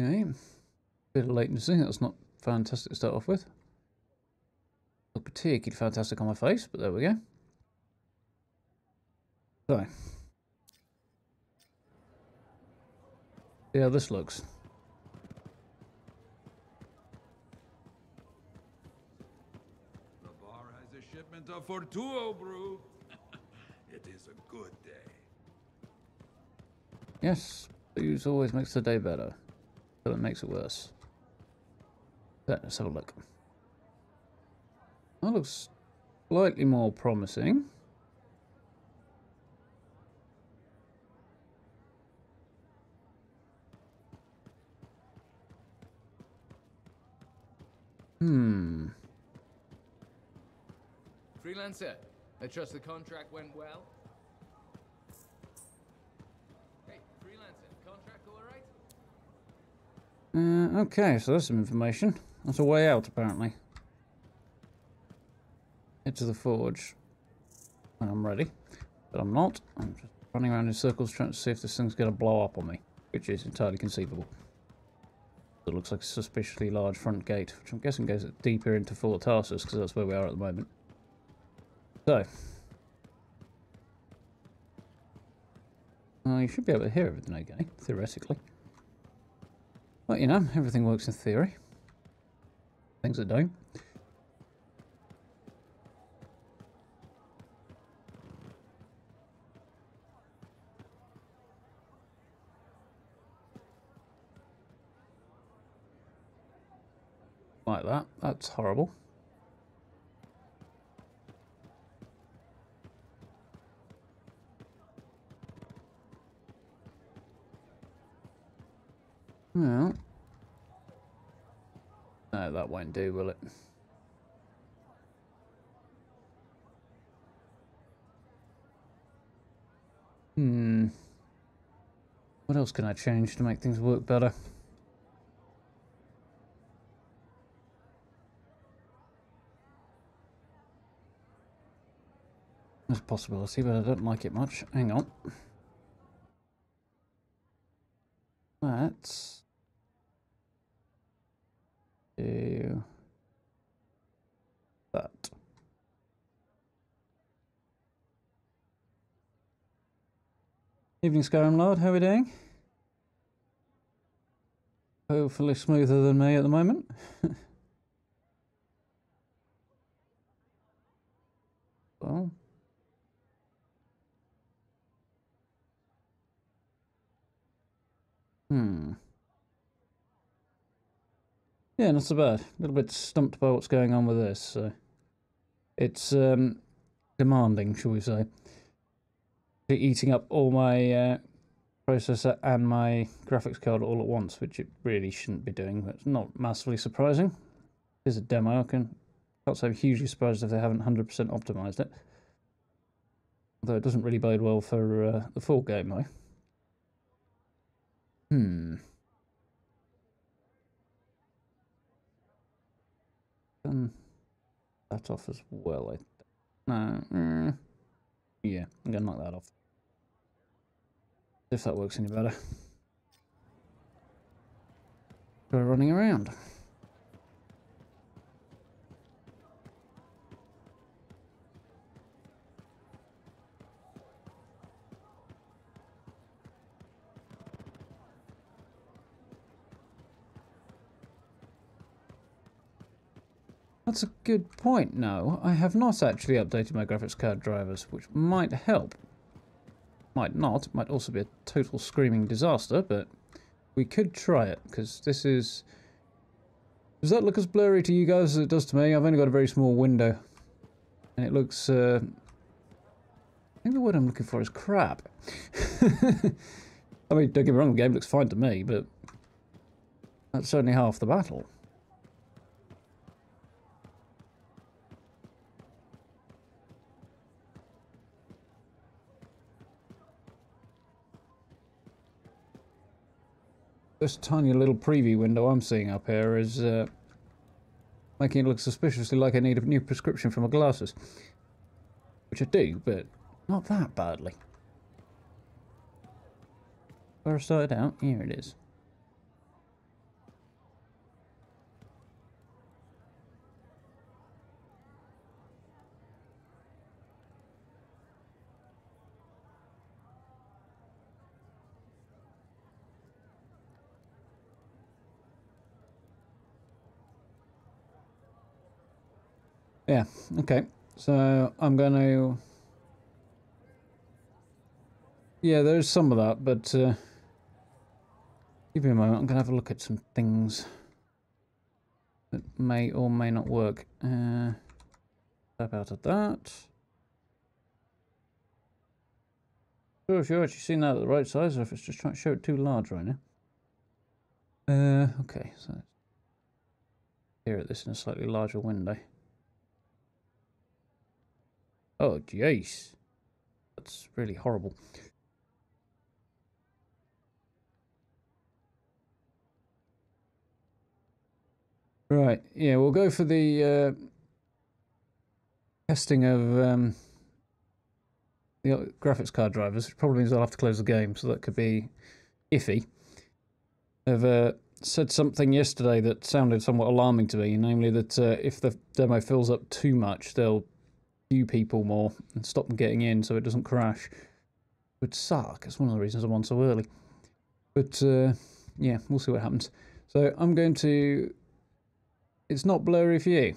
Okay. Bit of latency, that's not fantastic to start off with. Not particularly fantastic on my face, but there we go. So. See how this looks. The bar has a shipment of Fortuo brew. It is a good day. Yes, booze always makes the day better, but it makes it worse. Let's have a look. That looks slightly more promising. Freelancer, I trust the contract went well. Hey, freelancer, contract all right? Okay, so there's some information. That's a way out, apparently. Head to the forge when I'm ready, but I'm not. I'm just running around in circles trying to see if this thing's going to blow up on me, which is entirely conceivable. It looks like a suspiciously large front gate, which I'm guessing goes deeper into Fort Tarsus, because that's where we are at the moment. So, you should be able to hear everything okay, theoretically. But you know, everything works in theory. Things that don't. Like that. That's horrible. Well, no, that won't do, will it? What else can I change to make things work better? There's a possibility, but I don't like it much. Hang on. Let's do that. Evening, Skyrim Lord. How are we doing? Hopefully smoother than me at the moment. Well. Yeah, not so bad. A little bit stumped by what's going on with this. So it's demanding, shall we say. Eating up all my processor and my graphics card all at once, which it really shouldn't be doing. But it's not massively surprising. Here's a demo. I can't say I'm hugely surprised if they haven't 100% optimized it. Although it doesn't really bode well for the full game, though. Turn that off as well. No. Yeah, I'm going to knock that off. If that works any better. Try running around. That's a good point. No, I have not actually updated my graphics card drivers, which might help. Might not. Might also be a total screaming disaster, but we could try it, because this is... Does that look as blurry to you guys as it does to me? I've only got a very small window. And it looks... I think the word I'm looking for is crap. I mean, don't get me wrong, the game looks fine to me, but... that's certainly half the battle. This tiny little preview window I'm seeing up here is making it look suspiciously like I need a new prescription for my glasses. Which I do, but not that badly. Where I started out, here it is. Yeah, okay. So I'm going to... Yeah, there's some of that, but give me a moment. I'm going to have a look at some things that may or may not work. Step out of that. Sure, if you're actually seeing that at the right size, or if it's just trying to show it too large right now. Okay, so let's stare at this in a slightly larger window. Oh, jeez. That's really horrible. Right, yeah, we'll go for the testing of the graphics card drivers, which probably means I'll have to close the game, so that could be iffy. I've said something yesterday that sounded somewhat alarming to me, namely that if the demo fills up too much, they'll queue people more and stop them getting in so it doesn't crash. It would suck. It's one of the reasons I'm on so early. But yeah, we'll see what happens. So I'm going to... It's not blurry for you.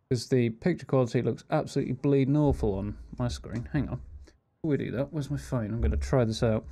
Because the picture quality looks absolutely bleeding awful on my screen. Hang on. Before we do that, where's my phone? I'm going to try this out.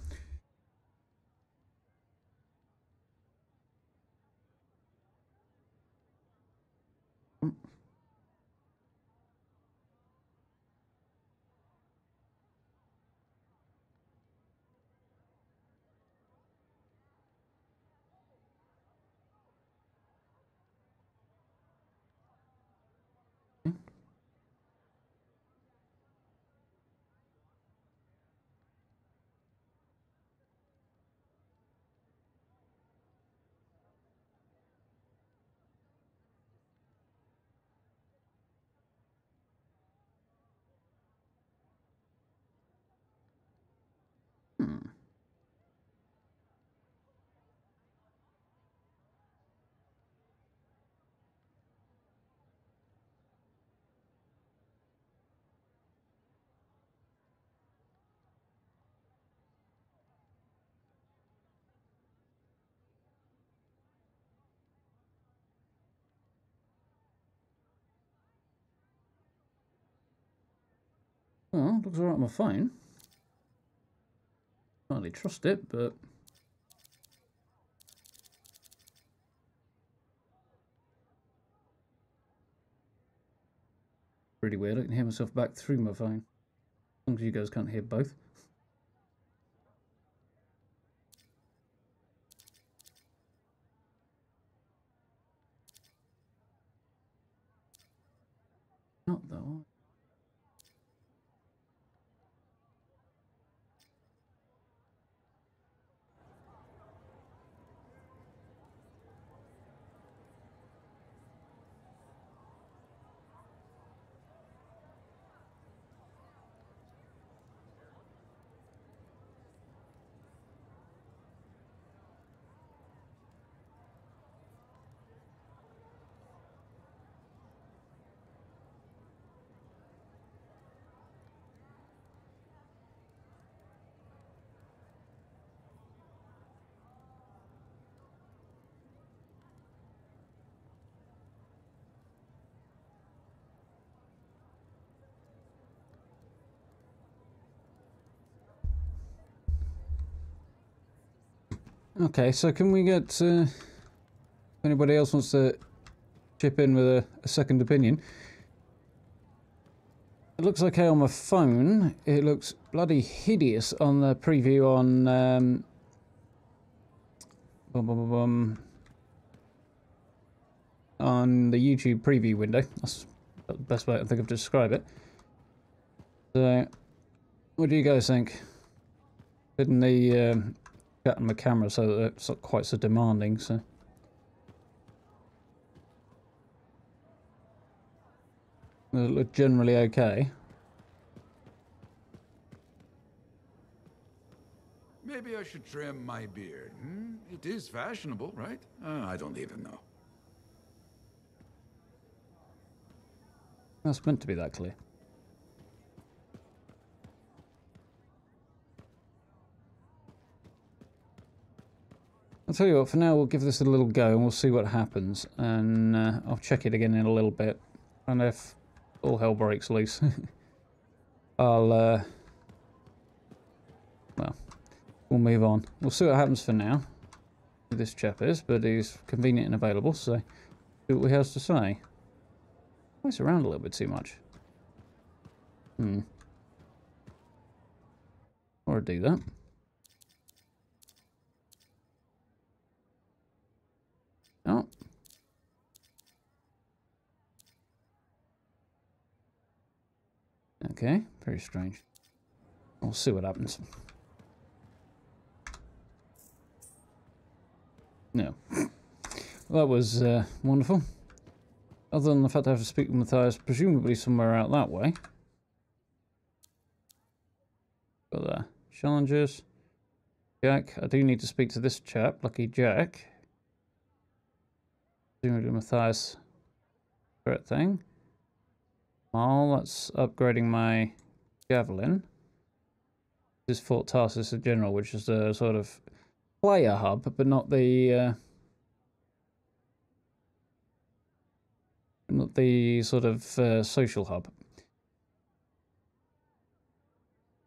Well, looks alright on my phone. Can't really trust it, but... Really weird. I can hear myself back through my phone. As long as you guys can't hear both. Not though. Okay, so can we get... if anybody else wants to chip in with a second opinion. It looks okay on my phone. It looks bloody hideous on the preview on... on the YouTube preview window. That's the best way I can think of to describe it. So, what do you guys think? Didn't the chat on my camera so that it's not quite so demanding, so... It look generally okay. Maybe I should trim my beard. It is fashionable, right? I don't even know. That's meant to be that clear. I'll tell you what, for now we'll give this a little go and we'll see what happens. And I'll check it again in a little bit. And if all hell breaks loose, I'll, well, we'll move on. We'll see what happens for now. Who this chap is, but he's convenient and available, so see what he has to say. He's around a little bit too much. Or do that. Oh. Okay, very strange. We'll see what happens. No. Well, that was wonderful. Other than the fact I have to speak with Matthias, presumably somewhere out that way. Got the challenges. Jack, I do need to speak to this chap, Lucky Jack. Presumably Matthias. Correct thing. Oh, that's upgrading my javelin. This is Fort Tarsus in general, which is a sort of player hub, but not the sort of social hub.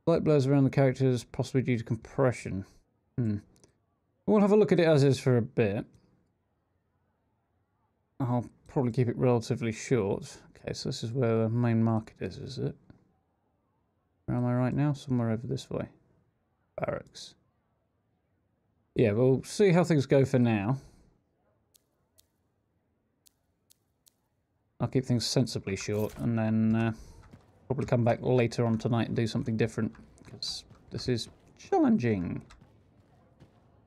Light blurs around the characters, possibly due to compression. We'll have a look at it as is for a bit. I'll probably keep it relatively short. Okay, so this is where the main market is it? Where am I right now? Somewhere over this way. Barracks. Yeah, we'll see how things go for now. I'll keep things sensibly short and then probably come back later on tonight and do something different because this is challenging.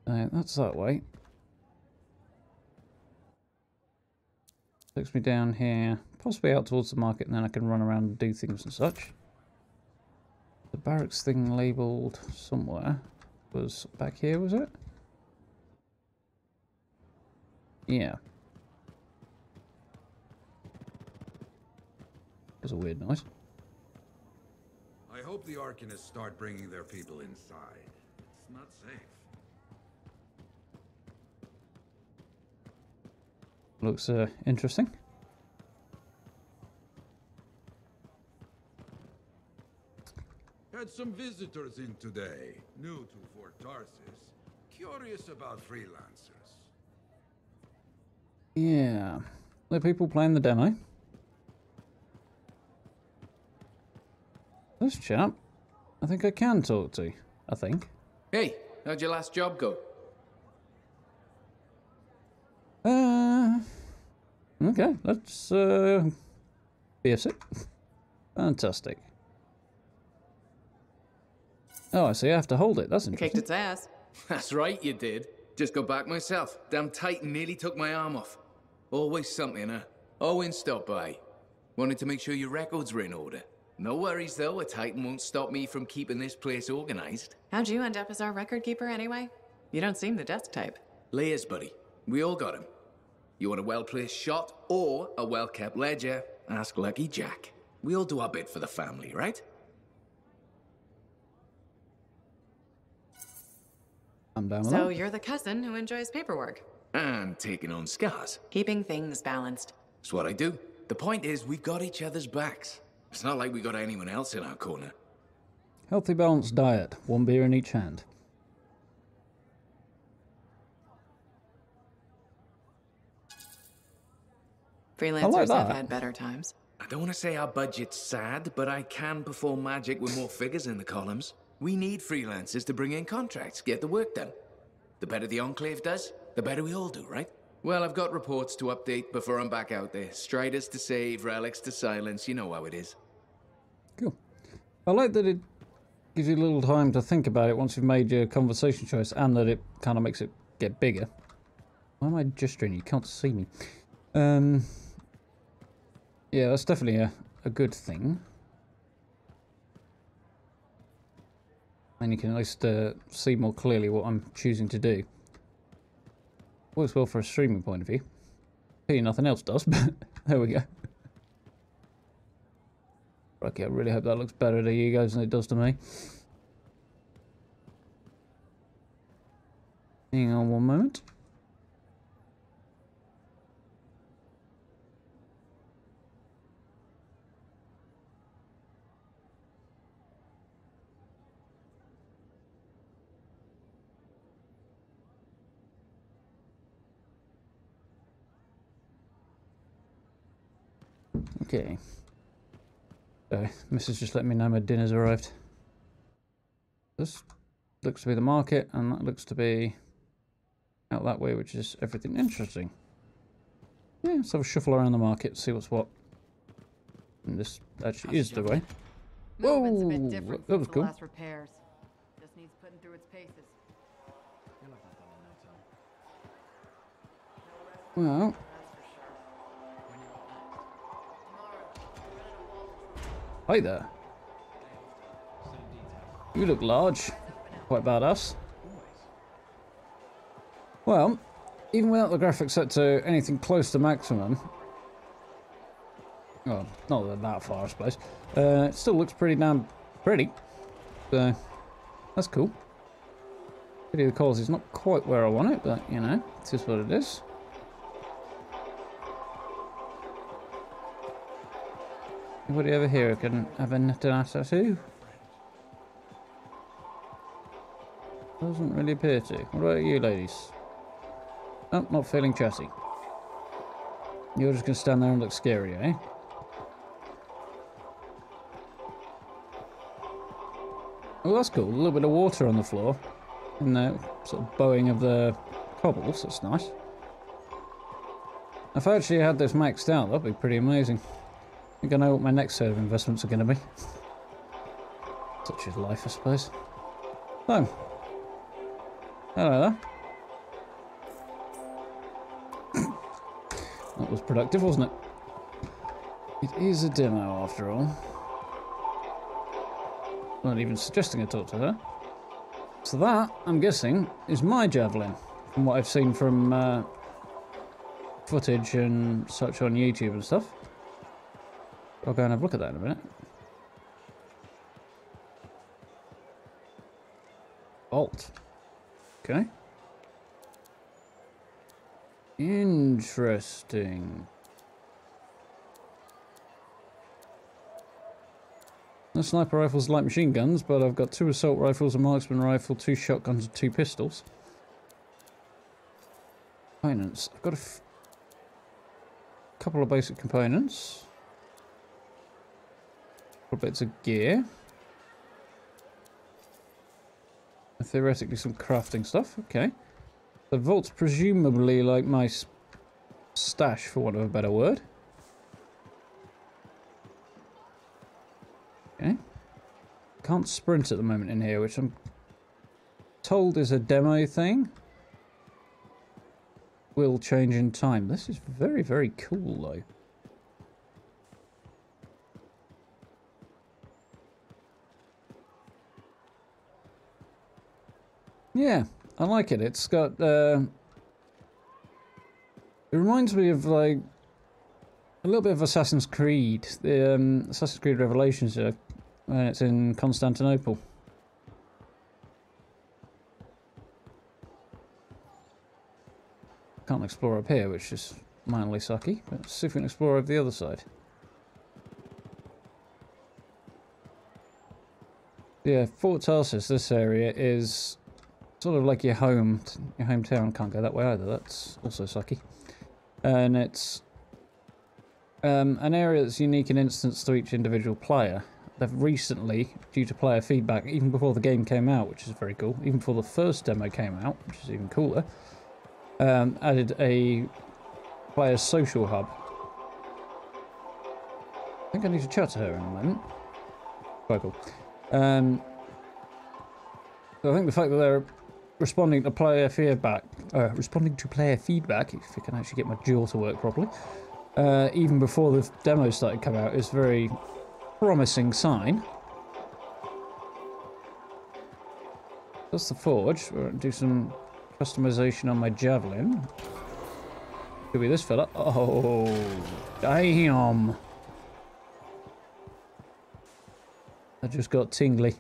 That's that way. Takes me down here, possibly out towards the market, and then I can run around and do things and such. The barracks thing labelled somewhere was back here, was it? Yeah. That was a weird noise. I hope the Arcanists start bringing their people inside. It's not safe. Looks interesting. Had some visitors in today, new to Fort Tarsus, curious about freelancers. Yeah. The people playing the demo. This chap, I think I can talk to. I think. Hey, how'd your last job go? Okay, let's BS it. Fantastic. Oh, I see, I have to hold it. That's interesting. Kicked its ass. That's right, you did. Just go back myself. Damn Titan nearly took my arm off. Always something, huh? Owen stopped by. Wanted to make sure your records were in order. No worries, though. A Titan won't stop me from keeping this place organized. How'd you end up as our record keeper anyway? You don't seem the desk type. Layers, buddy. We all got him. You want a well-placed shot or a well-kept ledger? Ask Lucky Jack. We all do our bit for the family, right? I'm down with So that. you're the cousin who enjoys paperwork. And taking on scars. Keeping things balanced. That's what I do. The point is, we've got each other's backs. It's not like we got anyone else in our corner. Healthy, balanced diet. One beer in each hand. Freelancers that. have had better times. I don't want to say our budget's sad, but I can perform magic with more figures in the columns. We need freelancers to bring in contracts, get the work done. The better the Enclave does, the better we all do, right? Well, I've got reports to update before I'm back out there. Striders to save, relics to silence, you know how it is. Cool. I like that it gives you a little time to think about it once you've made your conversation choice, and that it kind of makes it get bigger. Why am I gesturing? You can't see me. Yeah, that's definitely a good thing. And you can at least see more clearly what I'm choosing to do. Works well for a streaming point of view. Pity nothing else does, but there we go. Okay, I really hope that looks better to you guys than it does to me. Hang on one moment. Okay. So, Mrs. just let me know my dinner's arrived. This looks to be the market, and that looks to be out that way, which is everything interesting. Yeah, let's have a shuffle around the market, see what's what. And this actually is the way. Movement's a Whoa, bit different that was since the cool. last repairs. Just needs putting through its paces. Well, hi there. You look large. Quite badass. Well, even without the graphics set to anything close to maximum, well, not that far, I suppose, it still looks pretty damn pretty. So, that's cool. Pity the quality's not quite where I want it, but, you know, it's just what it is. Anybody over here can have a tattoo? Doesn't really appear to. What about you, ladies? Oh, not feeling chatty. You're just going to stand there and look scary, eh? Oh, that's cool. A little bit of water on the floor. And the sort of bowing of the cobbles. That's nice. If I actually had this maxed out, that'd be pretty amazing. I think I know what my next set of investments are going to be. Such is life, I suppose. So, hello there. That was productive, wasn't it? It is a demo, after all. Not even suggesting I talk to her. So that, I'm guessing, is my javelin. From what I've seen from footage and such on YouTube and stuff. I'll go and have a look at that in a minute. Bolt. Okay. Interesting. No sniper rifles like machine guns, but I've got 2 assault rifles, a marksman rifle, 2 shotguns, and 2 pistols. Components. I've got a couple of basic components. Couple bits of gear. And theoretically some crafting stuff. Okay. The vault's presumably like my stash, for want of a better word. Okay. Can't sprint at the moment in here, which I'm told is a demo thing. Will change in time. This is very, very cool, though. Yeah, I like it. It's got, it reminds me of, like, a little bit of Assassin's Creed. The, Assassin's Creed Revelations, when it's in Constantinople. Can't explore up here, which is mildly sucky, but let's see if we can explore over the other side. Yeah, Fort Tarsis, this area is sort of like your hometown. Can't go that way either, that's also sucky. And it's an area that's unique in instance to each individual player. They've recently, due to player feedback, even before the game came out, which is very cool, even before the first demo came out, which is even cooler, added a player social hub. I think I need to chat to her in a moment. Quite cool. So I think the fact that they're responding to player feedback, if I can actually get my jaw to work properly, even before the demo started to come out, is a very promising sign. That's the forge. We're going to do some customization on my javelin. Could be this fella. Oh, damn. I just got tingly.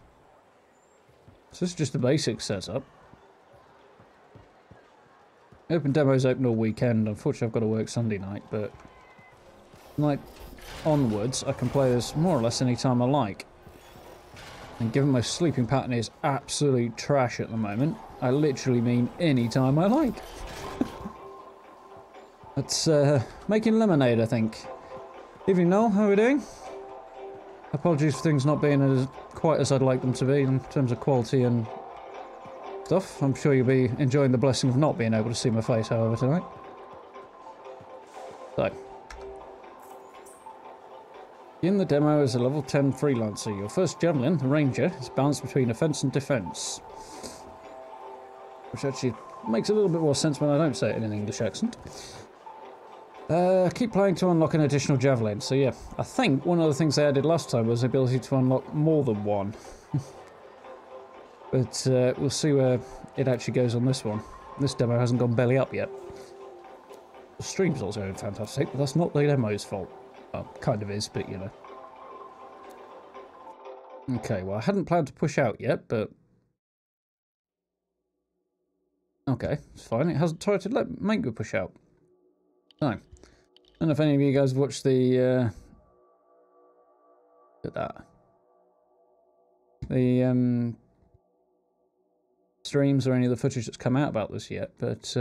So this is just the basic setup. Open demos open all weekend. Unfortunately, I've got to work Sunday night, but night onwards, I can play this more or less any time I like. And given my sleeping pattern is absolute trash at the moment, I literally mean any time I like. It's making lemonade, I think. Evening, Noel. How are we doing? Apologies for things not being as quite as I'd like them to be in terms of quality and stuff. I'm sure you'll be enjoying the blessing of not being able to see my face, however, tonight. So, in the demo as a level 10 freelancer. Your first javelin, the Ranger, is balanced between offense and defense. Which actually makes a little bit more sense when I don't say it in an English accent. Keep playing to unlock an additional javelin. So yeah, I think one of the things they added last time was the ability to unlock more than one. But we'll see where it actually goes on this one. This demo hasn't gone belly up yet. The stream's also fantastic, but that's not the demo's fault. Well, kind of is, but you know. Okay, well I hadn't planned to push out yet, but... Okay, it's fine. It hasn't tried to make me push out. So, I don't know if any of you guys have watched the, look at that. The, streams or any of the footage that's come out about this yet, but,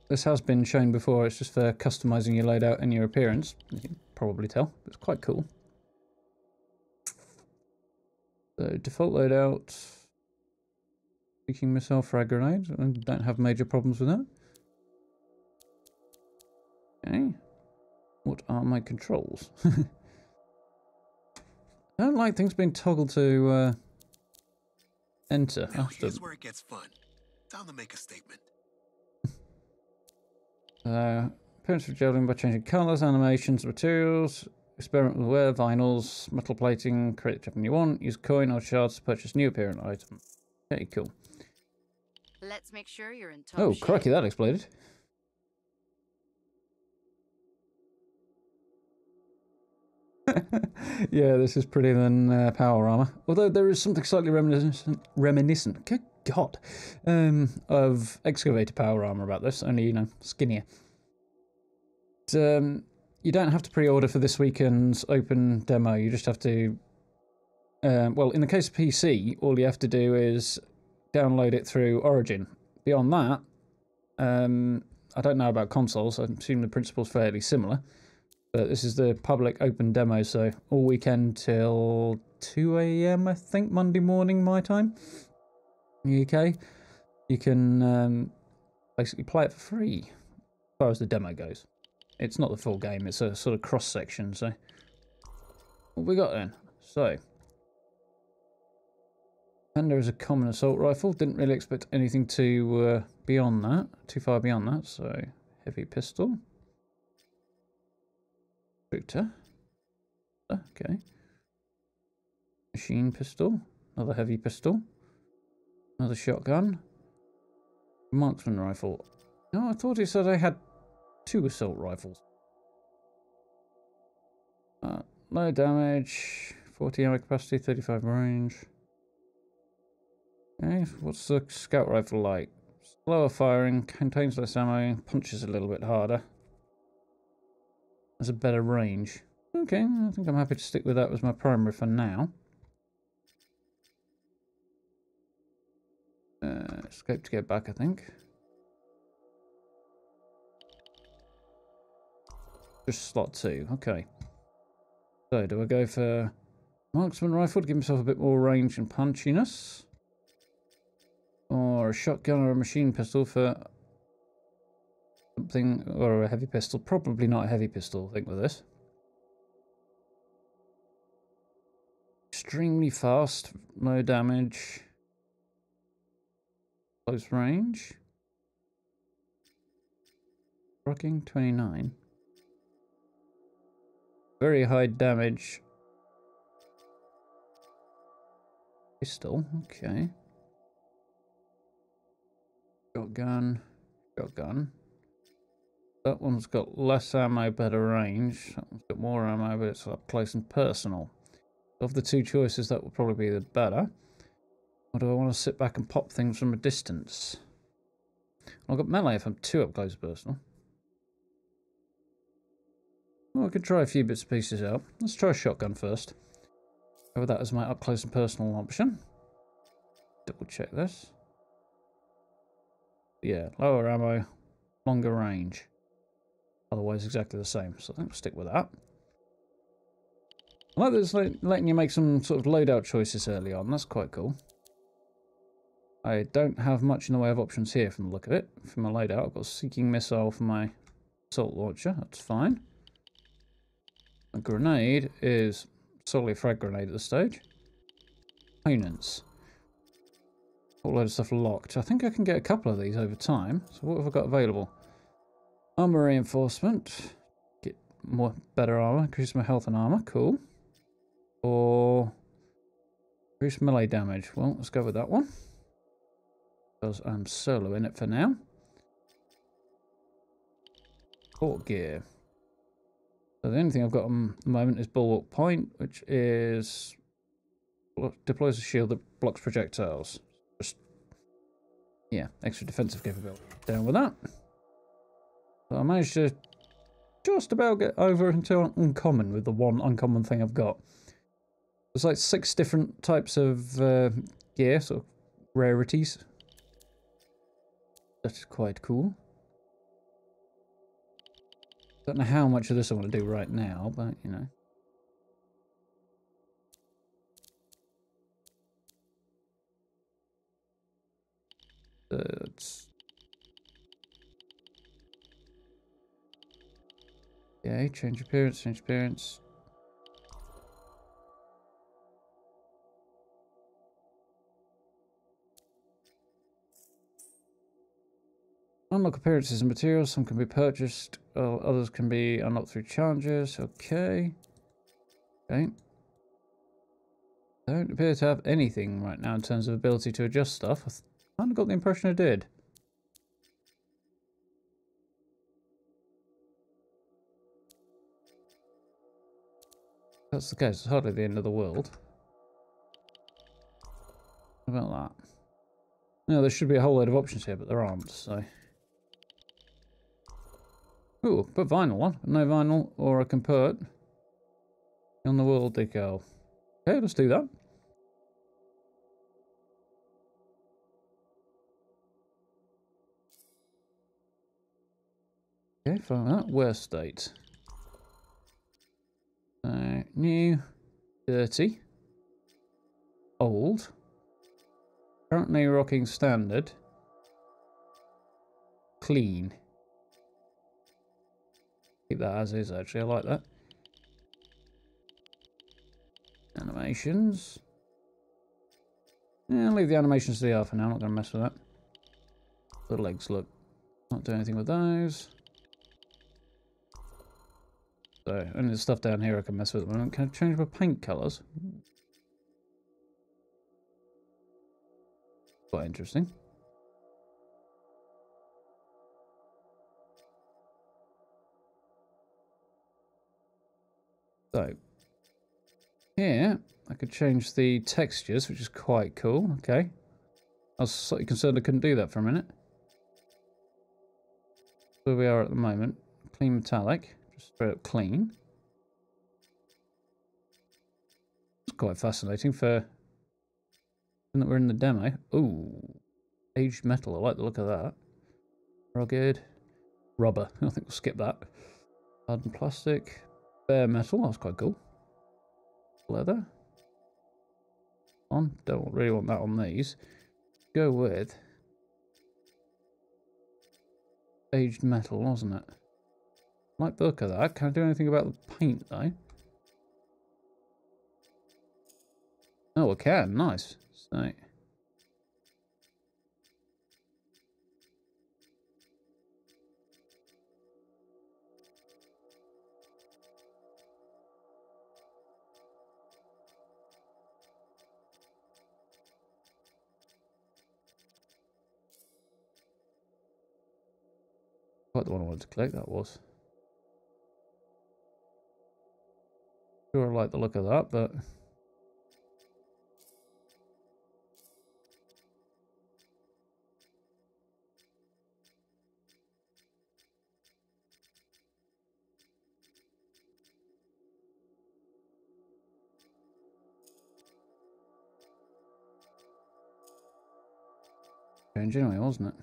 this has been shown before. It's just for customizing your loadout and your appearance. You can probably tell. It's quite cool. So, default loadout... Speaking missile, frag grenade. I don't have major problems with that. Okay. What are my controls? I don't like things being toggled to enter. Now here's where it gets fun. Time to make a statement. Appearance of javelin by changing colours, animations, materials. Experiment with wear, vinyls, metal plating. Create the javelin you want. Use coin or shards to purchase new appearance item. Okay, cool. Let's make sure you're in top Oh, shape. crikey, that exploded. Yeah, this is prettier than power armor. Although there is something slightly reminiscent, good God, of excavator power armor about this, only, you know, skinnier. But, you don't have to pre-order for this weekend's open demo. You just have to... well, in the case of PC, all you have to do is download it through Origin. Beyond that, I don't know about consoles. I assume the principle's fairly similar. But this is the public open demo, so all weekend till 2 AM, I think, Monday morning, my time, in the UK. You can basically play it for free, as far as the demo goes. It's not the full game, it's a sort of cross-section, so... What we got then? So... Panda is a common assault rifle. Didn't really expect anything to beyond that, too far beyond that. So, heavy pistol. Shooter. Okay. Machine pistol. Another heavy pistol. Another shotgun. Marksman rifle. No, I thought he said I had 2 assault rifles. Low damage. 40 ammo capacity, 35 range. Okay, what's the scout rifle like? Slower firing, contains less ammo, punches a little bit harder. Has a better range. Okay, I think I'm happy to stick with that as my primary for now. Escape to get back, I think. Just slot 2, okay. So, do I go for marksman rifle to give myself a bit more range and punchiness? Or a shotgun or a machine pistol for something, or a heavy pistol. Probably not a heavy pistol, I think, with this. Extremely fast, low damage, close range. Rocking 29. Very high damage. Pistol, okay. Shotgun, shotgun. That one's got less ammo, better range. That one's got more ammo, but it's up close and personal. Of the 2 choices, that would probably be the better. Or do I want to sit back and pop things from a distance? I've got melee if I'm too up close personal. Well, I could try a few bits and pieces out. Let's try a shotgun first. Go with that as my up close and personal option. Double check this. Yeah, lower ammo, longer range. Otherwise exactly the same, so I think we'll stick with that. I like that it's letting you make some sort of loadout choices early on. That's quite cool. I don't have much in the way of options here from the look of it. For my loadout, I've got a seeking missile for my assault launcher. That's fine. A grenade is solely a frag grenade at this stage. Components. Got a load of stuff locked. I think I can get a couple of these over time. So what have I got available? Armor reinforcement. Get better armor. Increase my health and armor. Cool. Or increase melee damage. Well, let's go with that one. Because I'm solo in it for now. Port gear. So the only thing I've got at the moment is Bulwark Point, which is deploys a shield that blocks projectiles. Just, yeah, extra defensive capability. Down with that. So I managed to just about get over into uncommon with the one uncommon thing I've got. There's like 6 different types of gear, sort of rarities. That's quite cool. Don't know how much of this I want to do right now, but you know. Okay, change appearance, change appearance. Unlock appearances and materials. Some can be purchased, others can be unlocked through challenges. Okay. Okay. Don't appear to have anything right now in terms of ability to adjust stuff. I kind of got the impression I did. If that's the case, it's hardly the end of the world. What about that? No, there should be a whole load of options here, but there aren't, so... Ooh, put vinyl on. No vinyl, or I can put on the world decal. Okay, let's do that. Okay, find that. Worst state. So, new, dirty, old, currently rocking standard, clean. Keep that as is, actually. I like that. Animations. Yeah, I'll leave the animations to the R for now. I'm not going to mess with that. The legs look. Not do anything with those. So, only the stuff down here I can mess with at the moment. Can I change my paint colours? Quite interesting. So, here, I could change the textures, which is quite cool. Okay. I was slightly concerned I couldn't do that for a minute. Where we are at the moment. Clean metallic. Just straight up clean. It's quite fascinating for... that we're in the demo. Ooh. Aged metal. I like the look of that. Rugged. Rubber. I think we'll skip that. Hardened plastic. Bare metal, that's quite cool. Leather. On, don't really want that on these. Go with aged metal, wasn't it? Like the look of that. Can I do anything about the paint though? Oh, I can. Nice. So. Quite the one I wanted to collect, that was. Sure, I like the look of that, but Change anyway, wasn't it?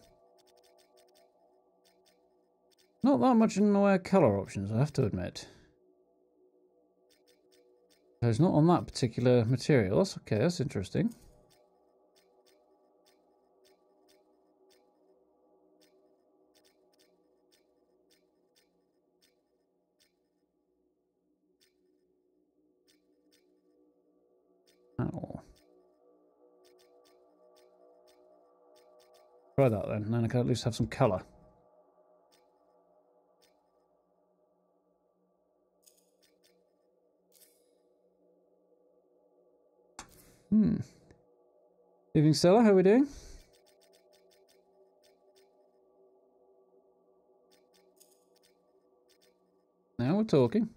Not that much in the way of colour options, I have to admit. So it's not on that particular material. That's okay, that's interesting. Oh. Try that then I can at least have some colour. Evening, Stella, how are we doing? Now we're talking.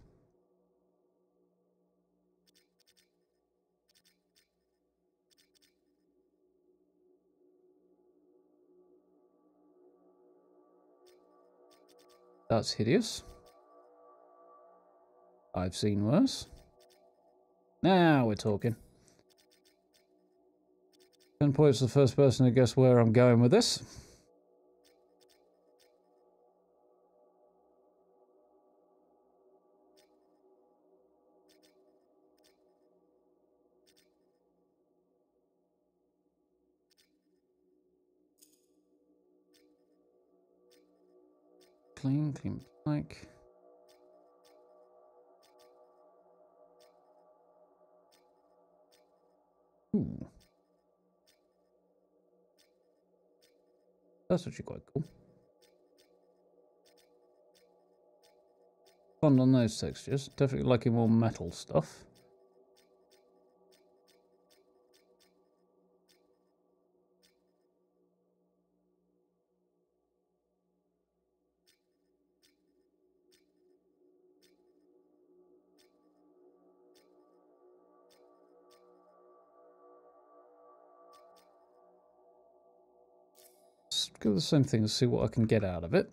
That's hideous. I've seen worse. Now we're talking. 10 points to the first person to guess where I'm going with this. Clean like. Ooh. That's actually quite cool. Fun on those textures. Definitely liking more metal stuff. Let's go with the same thing and see what I can get out of it.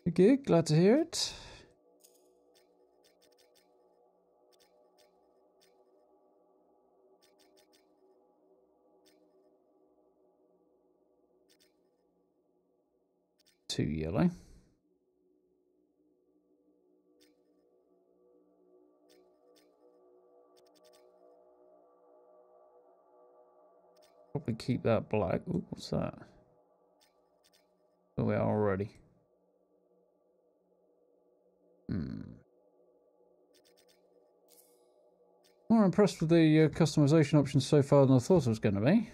Okay, glad to hear it. Too yellow. Probably keep that black. Ooh, what's that? Oh, we are already. More impressed with the customization options so far than I thought it was going to be.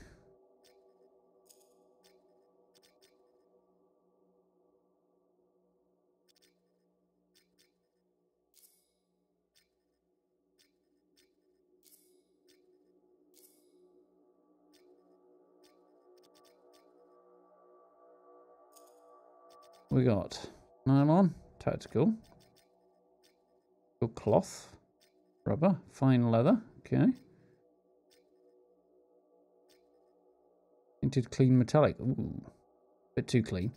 We got nylon, tactical, good cloth, rubber, fine leather, okay. Tinted clean metallic, ooh, bit too clean.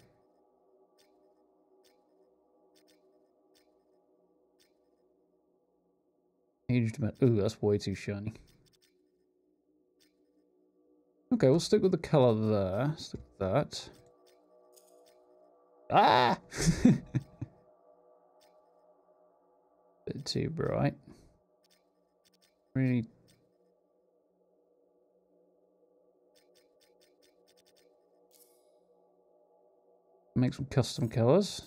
Aged metal, ooh, that's way too shiny. Okay, we'll stick with the colour there, stick with that. Ah! Bit too bright. Really. Make some custom colours.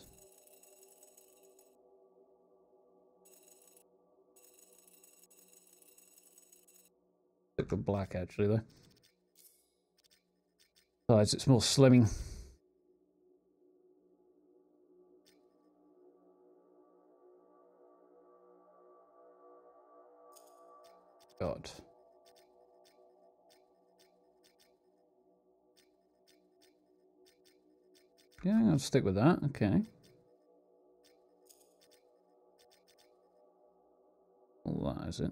Stick with black actually though. Besides, it's more slimming. God. Yeah, I'll stick with that. Okay. All that is it.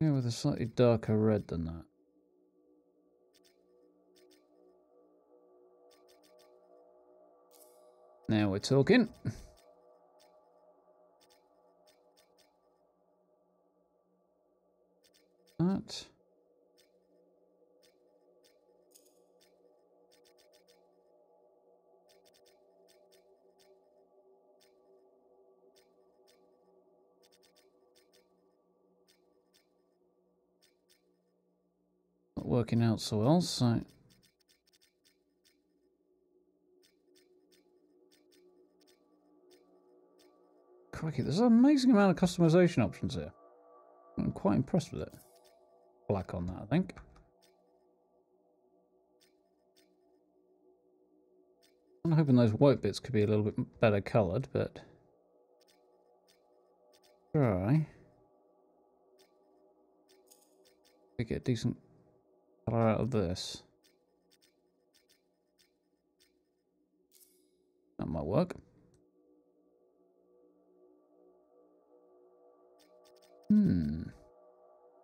Yeah, with a slightly darker red than that. Now we're talking. working out so well, so... Crikey, there's an amazing amount of customization options here. I'm quite impressed with it. Black on that, I think. I'm hoping those white bits could be a little bit better coloured, but... Try. We get decent colour out of this. That might work.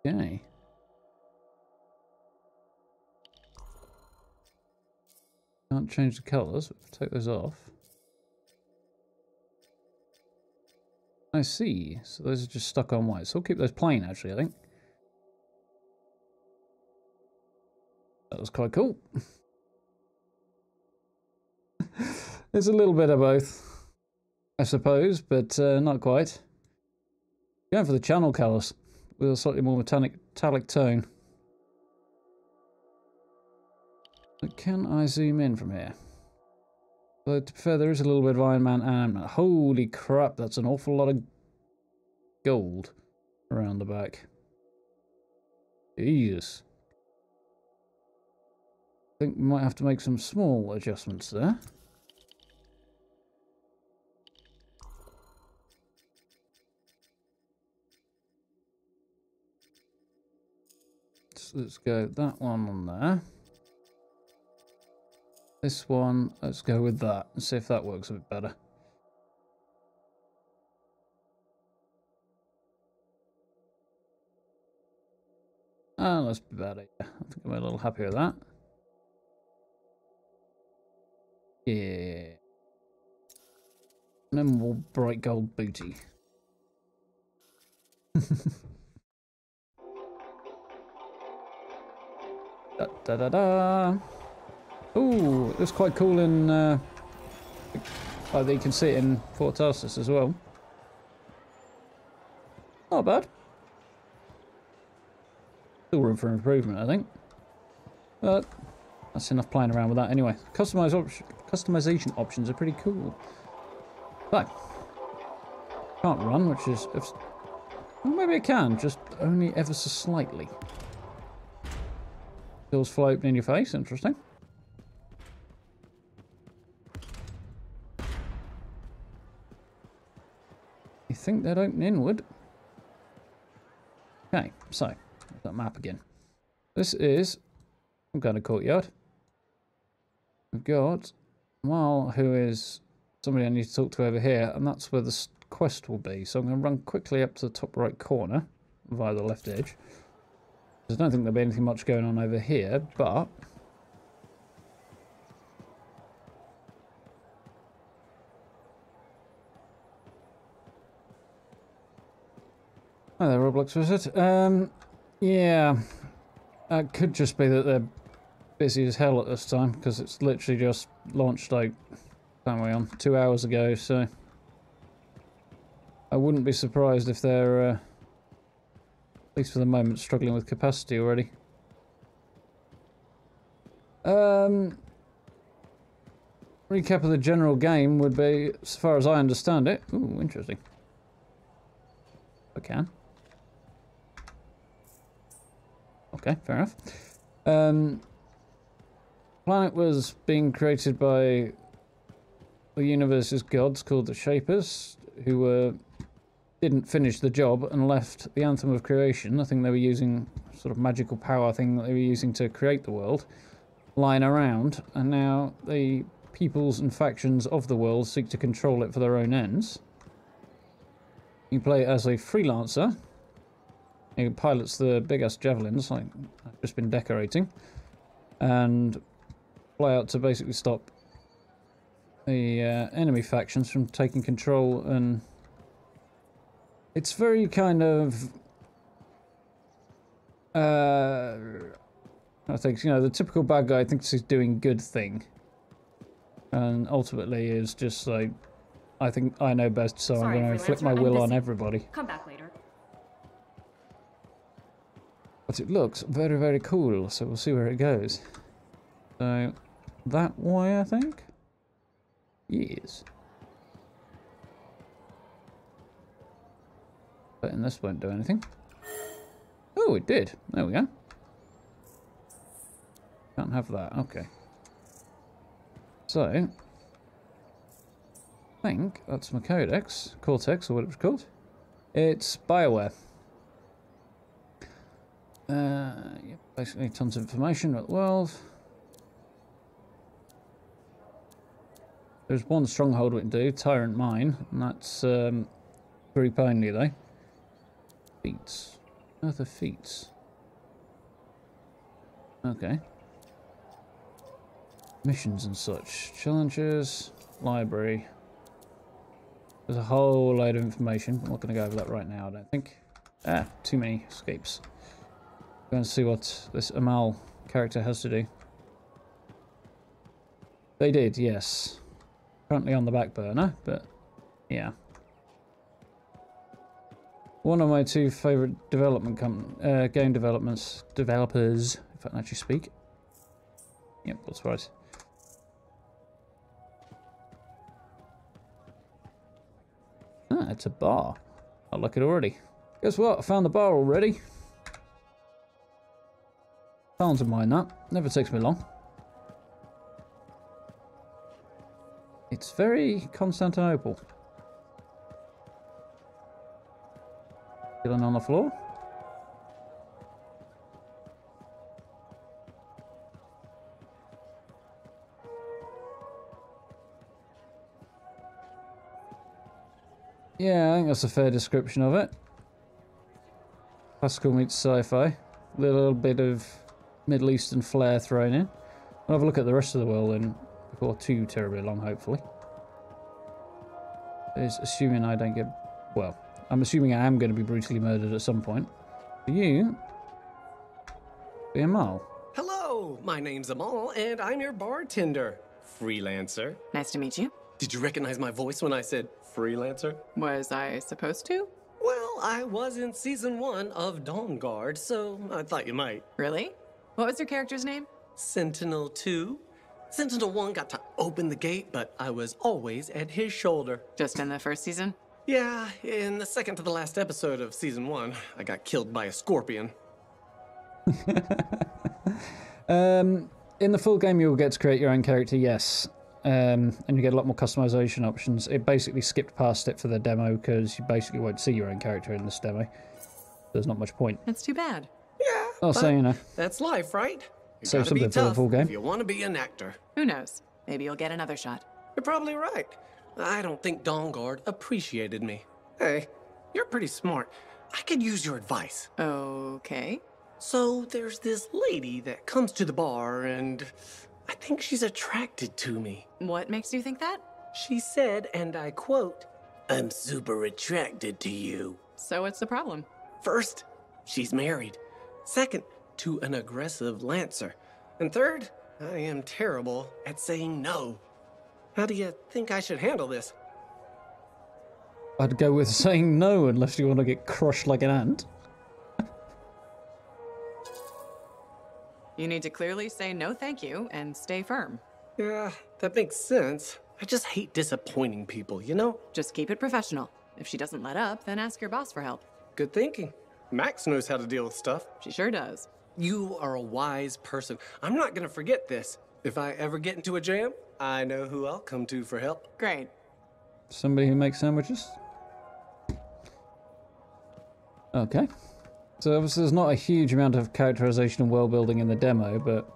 Okay. Can't change the colours. Take those off. I see. So those are just stuck on white. So we'll keep those plain, actually, I think. That was quite cool. There's a little bit of both, I suppose, but not quite. Going for the channel colours with a slightly more metallic tone. But can I zoom in from here? But to be fair, there is a little bit of Iron Man and holy crap, that's an awful lot of gold around the back. Jesus. I think we might have to make some small adjustments there. So let's go that one on there. This one, let's go with that and see if that works a bit better. Ah, that's better. Yeah, I think I'm a little happy with that. Yeah. No more bright gold booty. Da da da da. Ooh, it looks quite cool in. Oh, you can see it in Fort Tarsus as well. Not bad. Still room for improvement, I think. But that's enough playing around with that anyway. Customization options are pretty cool. So, can't run, which is... Well, maybe I can, just only ever so slightly. Doors fly open in your face, interesting. You think they'd open inward? Okay, so, that map again. This is some kind of courtyard. We've got Mal, who is somebody I need to talk to over here, and that's where the quest will be. So I'm going to run quickly up to the top right corner via the left edge. I don't think there'll be anything much going on over here, but... Hi there, Roblox Wizard. Yeah, it could just be that they're busy as hell at this time, because it's literally just launched out, time we on, 2 hours ago, so... I wouldn't be surprised if they're, at least for the moment, struggling with capacity already. Recap of the general game would be, as far as I understand it... Ooh, interesting. I can. Okay, fair enough. Planet was being created by the universe's gods called the Shapers, who didn't finish the job and left the Anthem of Creation. I think they were using sort of magical power thing that they were using to create the world, lying around, and now the peoples and factions of the world seek to control it for their own ends. You play as a freelancer. He pilots the big-ass javelins, like I've just been decorating, and fly out to basically stop the enemy factions from taking control. And it's very kind of I think, you know, the typical bad guy thinks he's doing good thing, and ultimately is just like, I think I know best, so I'm going to inflict my will on everybody. Come back later. But it looks very, very cool, so we'll see where it goes. So, that way, I think? Yes. But in this won't do anything. Oh, it did. There we go. Can't have that. Okay. So, I think that's my Cortex, or what it was called. It's Bioware. Yeah, basically tons of information about the world. There's one stronghold we can do, Tyrant Mine, and that's group only though. Feats. Other feats. Okay. Missions and such. Challenges. Library. There's a whole load of information. I'm not going to go over that right now, I don't think. Ah, too many escapes. Go and see what this Amal character has to do. They did, yes. Currently on the back burner, but yeah. One of my two favourite game developers, if I can actually speak. Yep, that's right. Ah, it's a bar. I like it already. Guess what? I found the bar already. Can't mind that. Never takes me long. It's very Constantinople. Chilling on the floor. Yeah, I think that's a fair description of it. Classical meets sci-fi. A little bit of Middle Eastern flair thrown in. I'll have a look at the rest of the world then, before too terribly long, hopefully. Is assuming I don't get... Well, I'm assuming I am going to be brutally murdered at some point. For you... Be Amal. Hello, my name's Amal, and I'm your bartender. Freelancer. Nice to meet you. Did you recognize my voice when I said freelancer? Was I supposed to? Well, I was in season 1 of Dawn Guard, so I thought you might. Really? What was your character's name? Sentinel 2. Sentinel 1 got to open the gate, but I was always at his shoulder. Just in the first season? Yeah, in the second to the last episode of season 1, I got killed by a scorpion. In the full game, you'll get to create your own character, yes. And you get a lot more customization options. It basically skipped past it for the demo because you basically won't see your own character in this demo. There's not much point. That's too bad. Yeah, I'll say, you know. That's life, right? You Save gotta something be for the tough full game. if you want to be an actor. Who knows? Maybe you'll get another shot. You're probably right. I don't think Dawn Guard appreciated me. Hey, you're pretty smart. I could use your advice. Okay. So there's this lady that comes to the bar and I think she's attracted to me. What makes you think that? She said, and I quote, "I'm super attracted to you." So what's the problem? First, she's married. Second, to an aggressive lancer. And third, I am terrible at saying no. How do you think I should handle this? I'd go with saying no unless you want to get crushed like an ant. You need to clearly say no thank you and stay firm. Yeah, that makes sense. I just hate disappointing people, you know? Just keep it professional. If she doesn't let up, then ask your boss for help. Good thinking. Max knows how to deal with stuff. She sure does. You are a wise person. I'm not gonna forget this. If I ever get into a jam, I know who I'll come to for help. Great. Somebody who makes sandwiches? Okay. So obviously there's not a huge amount of characterization and world building in the demo, but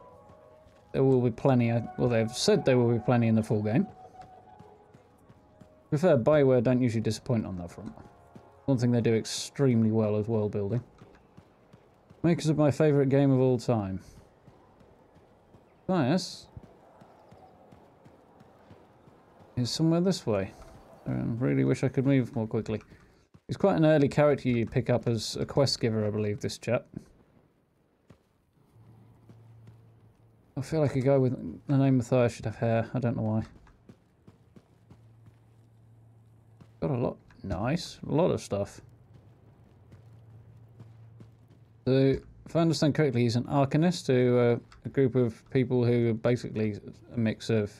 there will be plenty. Well, they've said there will be plenty in the full game. To be fair, Bioware don't usually disappoint on that front. One thing they do extremely well is world building. Makers of my favourite game of all time. Bias is somewhere this way. I really wish I could move more quickly. He's quite an early character you pick up as a quest giver, I believe, this chap. I feel like a guy with the name Matthias should have hair. I don't know why. Got a lot. Nice. A lot of stuff. So, if I understand correctly, he's an arcanist, who a group of people who are basically a mix of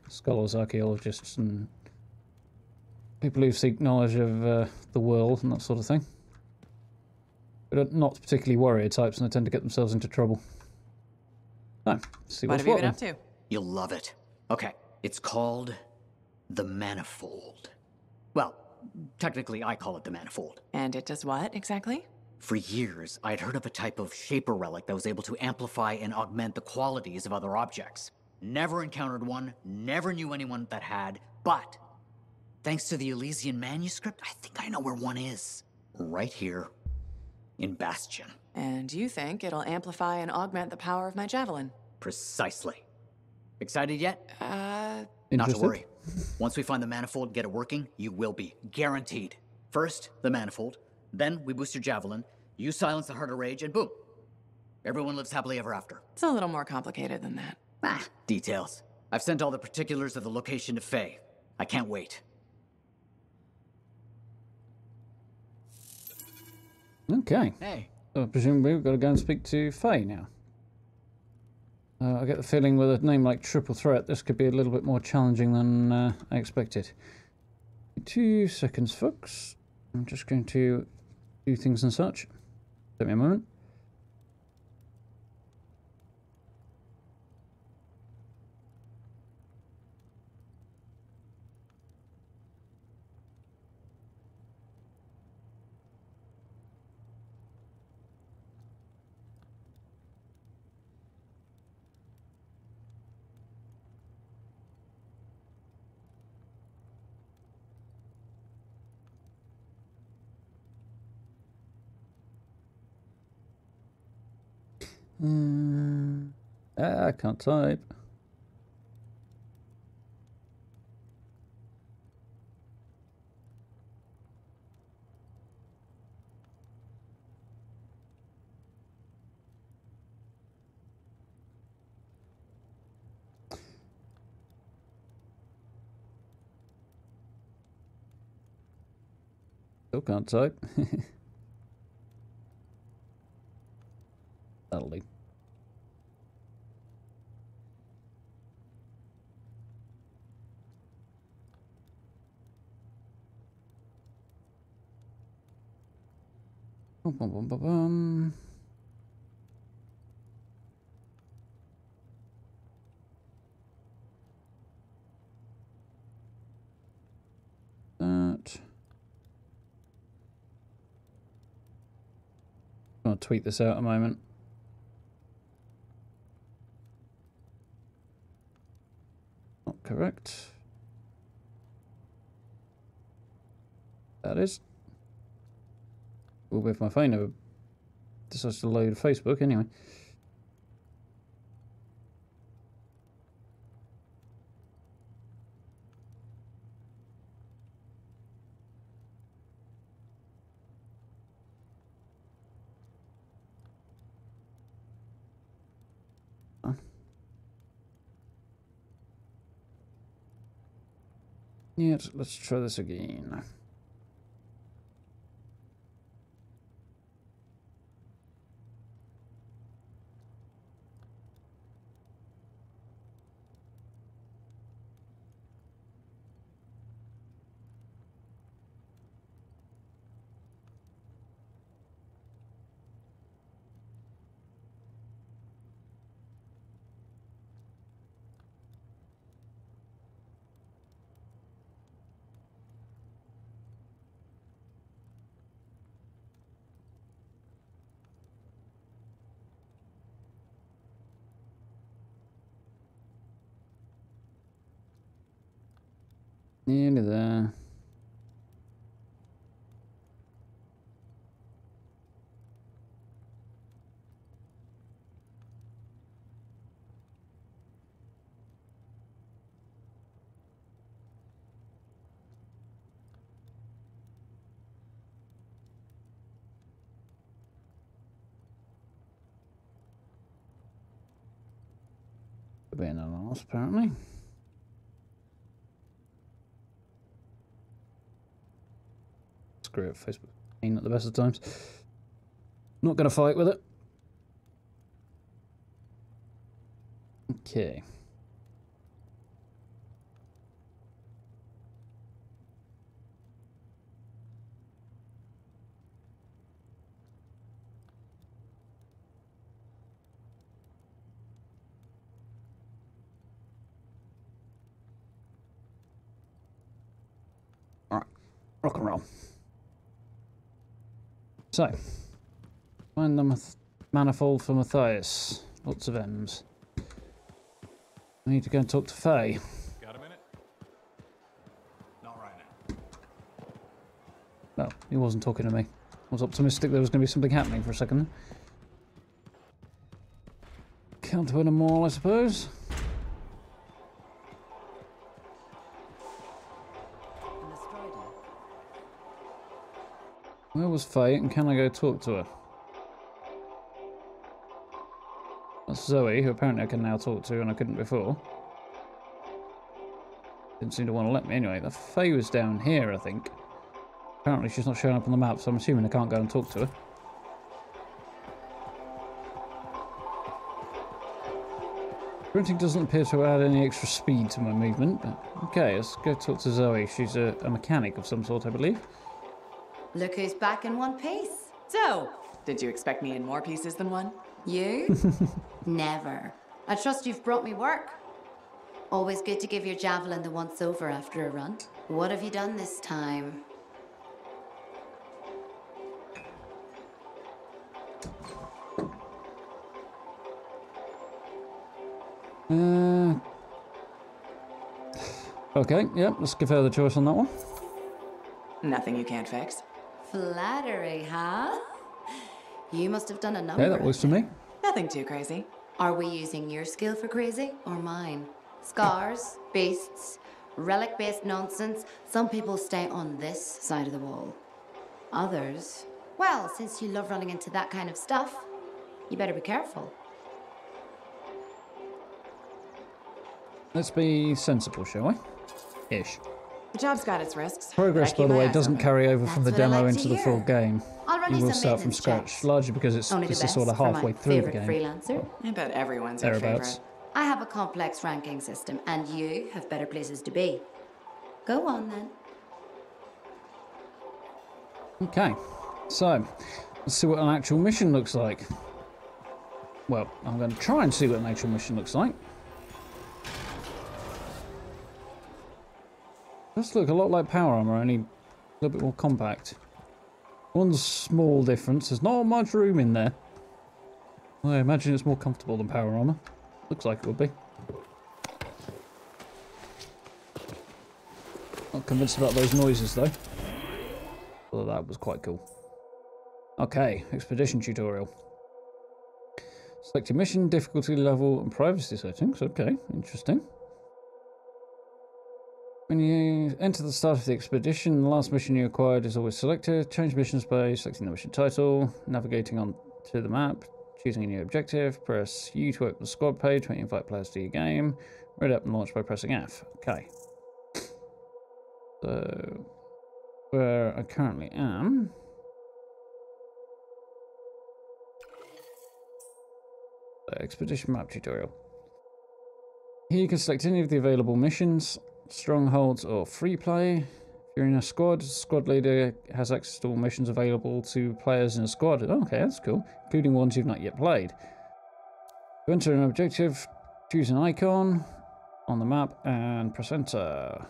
scholars, archaeologists, and people who seek knowledge of the world and that sort of thing. But are not particularly warrior types, and they tend to get themselves into trouble. So, see What what's have you what been then. up to? You'll love it. Okay, it's called the Manifold. Well, technically I call it the Manifold. And it does what, exactly? For years, I'd heard of a type of Shaper relic that was able to amplify and augment the qualities of other objects. Never encountered one, never knew anyone that had, but thanks to the Elysian manuscript, I think I know where one is. Right here in Bastion. And you think it'll amplify and augment the power of my javelin? Precisely. Excited yet? Not to Interested? worry. Once we find the Manifold and get it working, you will be. Guaranteed. First, the Manifold. Then, we boost your javelin. You silence the Heart of Rage, and boom. Everyone lives happily ever after. It's a little more complicated than that. Ah, details. I've sent all the particulars of the location to Faye. I can't wait. Okay. Hey. So presumably we've got to go and speak to Faye now. I get the feeling with a name like Triple Threat, this could be a little bit more challenging than I expected. 2 seconds, folks. I'm just going to do things and such. Take me a moment. I can't type. Still can't type. That'll do. Bum, bum, bum, bum, bum. That. I'll tweet this out a moment. Not correct. That is. Well, if my phone never decides to load Facebook anyway. Yeah, let's try this again. Nearly there. Could be an loss, apparently. Screw it, Facebook ain't at the best of times. Not gonna fight with it. Okay. Alright, rock and roll. So, find the manifold for Matthias. Lots of M's. I need to go and talk to Faye. Got a minute? Not right now. Well, he wasn't talking to me. I was optimistic there was going to be something happening for a second. Can't win them all, I suppose. Where was Faye, and can I go talk to her? That's Zoe, who apparently I can now talk to, and I couldn't before. Didn't seem to want to let me anyway. The Faye was down here, I think. Apparently she's not showing up on the map, so I'm assuming I can't go and talk to her. Sprinting doesn't appear to add any extra speed to my movement, but okay, let's go talk to Zoe. She's a mechanic of some sort, I believe. Look who's back in one piece. So, did you expect me in more pieces than one? You? Never. I trust you've brought me work. Always good to give your javelin the once over after a run. What have you done this time? Okay, yep, let's give her the choice on that one. Nothing you can't fix. Flattery, huh? You must have done a number. Okay, that works for me. Nothing too crazy. Are we using your skill for crazy or mine? Scars, beasts, relic-based nonsense. Some people stay on this side of the wall. Others, well, since you love running into that kind of stuff, you better be careful. Let's be sensible, shall we? Ish. The job's got its risks. Progress, by the way, doesn't carry over from the That's what I demo like into to the full hear. game. I'll run You you will some start from maintenance scratch, checks. largely because it's Only the just sort of best for halfway my through the favorite game. freelancer. I bet everyone's your Thereabouts. favorite. I have a complex ranking system, and you have better places to be. Go on, then. Okay, so let's see what an actual mission looks like. Well, I'm going to try and see what an actual mission looks like. Does look a lot like power armor, only a little bit more compact. One small difference, there's not much room in there. I imagine it's more comfortable than power armor. Looks like it would be. Not convinced about those noises though. Although that was quite cool. Okay, expedition tutorial. Select your mission, difficulty level, and privacy settings. Okay, interesting. When you enter the start of the expedition, the last mission you acquired is always selected. Change missions by selecting the mission title, navigating on to the map, choosing a new objective, press U to open the squad page when you invite players to your game, read up and launch by pressing F. Okay. So, where I currently am... Expedition map tutorial. Here you can select any of the available missions, strongholds or free play. If you're in a squad, the squad leader has access to all missions available to players in a squad. Oh, okay, that's cool, including ones you've not yet played. To enter an objective, choose an icon on the map and press enter.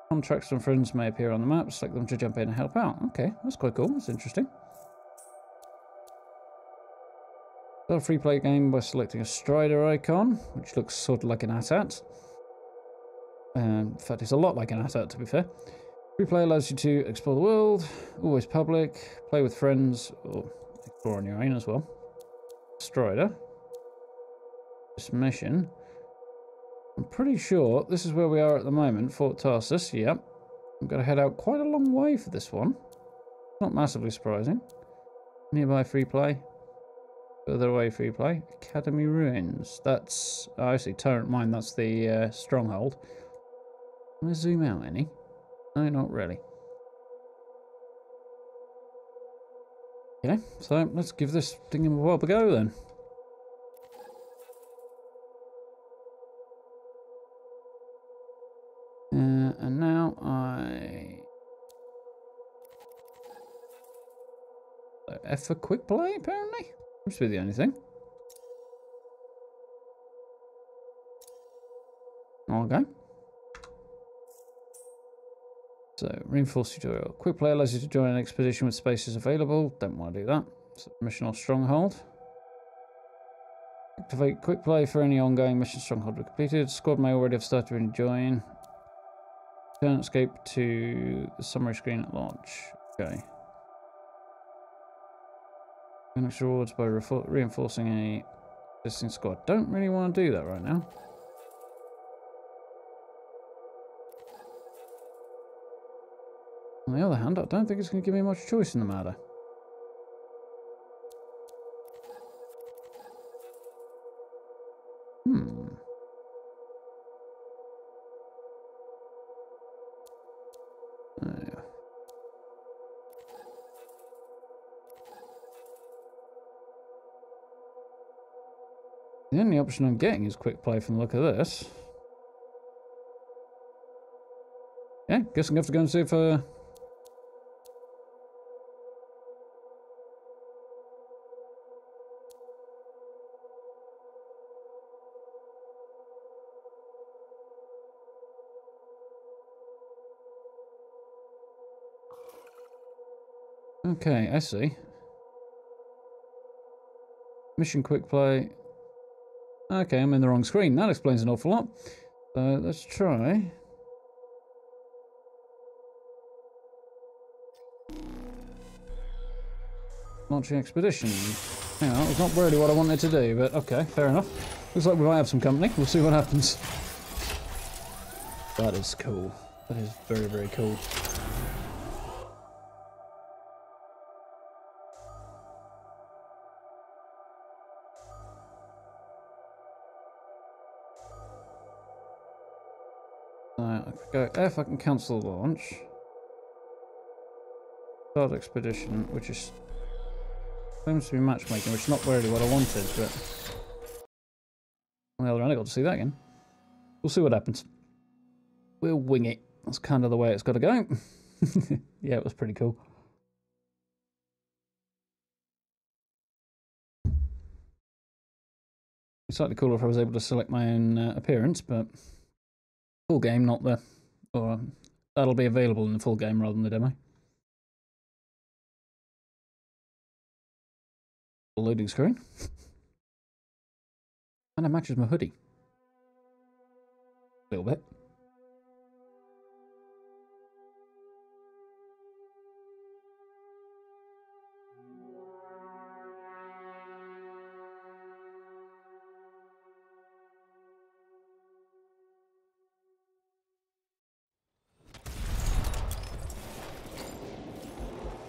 Contracts and friends may appear on the map. Select them to jump in and help out. Okay, that's quite cool. That's interesting. Start a free play game by selecting a strider icon, which looks sort of like an AT-AT. In fact, it's a lot like an AT-AT, to be fair. Free play allows you to explore the world, always public, play with friends, or explore on your own as well. Strider. This mission. I'm pretty sure this is where we are at the moment, Fort Tarsus. Yep. I'm going to head out quite a long way for this one. Not massively surprising. Nearby free play. Further away free play. Academy Ruins. That's... Oh, I see. Turret Mine. That's the stronghold. Can I zoom out any? No, not really. Okay, so let's give this thing a whirl to go then. And now I... F for quick play, apparently? Seems to be the only thing. Okay. So, reinforce tutorial. Quick play allows you to join an expedition with spaces available. Don't want to do that. So, mission or stronghold. Activate quick play for any ongoing mission stronghold completed. Squad may already have started to join. Turn escape to the summary screen at launch. Okay. Finish rewards by reinforcing a existing squad. Don't really want to do that right now. On the other hand, I don't think it's going to give me much choice in the matter. The only option I'm getting is quick play from the look of this. Yeah, guess I'm going to have to go and see if... Okay, I see. Mission quick play. Okay, I'm in the wrong screen. That explains an awful lot. So let's try. Launching expedition. Hang on, it's not really what I wanted to do, but okay, fair enough. Looks like we might have some company. We'll see what happens. That is cool. That is very, very cool. Go F, I can cancel the launch. Start expedition, which is seems to be matchmaking, which is not really what I wanted, but on the other hand, I got to see that again. We'll see what happens. We'll wing it. That's kind of the way it's got to go. Yeah, it was pretty cool. It's slightly cooler if I was able to select my own appearance, but full game, not the... Or that'll be available in the full game rather than the demo. Loading screen. And it matches my hoodie. A little bit.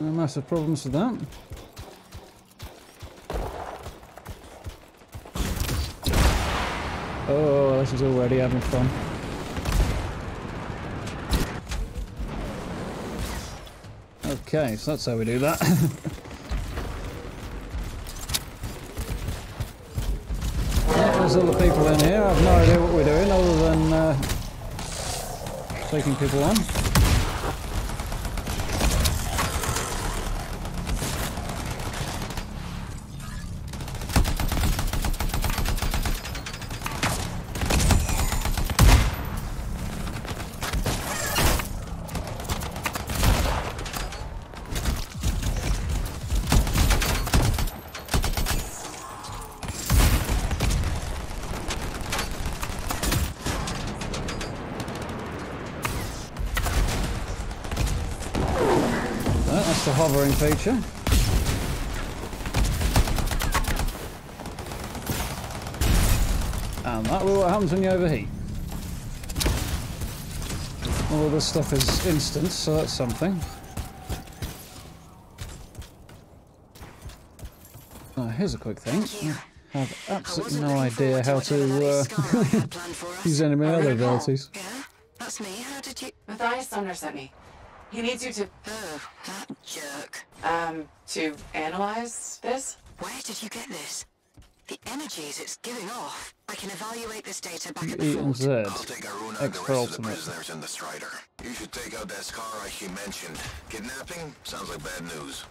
No massive problems with that. Oh, this is already having fun. Okay, so that's how we do that. There's other people in here. I have no idea what we're doing other than taking people on. The hovering feature. And that will what happens when you overheat. All this stuff is instant, so that's something. Here's a quick thing. I have absolutely no idea how to use any of my other abilities. Yeah, that's me. How did you... Matthias Sumner sent me. He needs you to... Oh, that jerk. To analyze this? Where did you get this? The energies it's giving off. I can evaluate this data back at the E and fort. Z. I'll take our own X the for rest of the ultimate. prisoners in the Strider. You should take out that Scar she mentioned. Kidnapping? Sounds like bad news.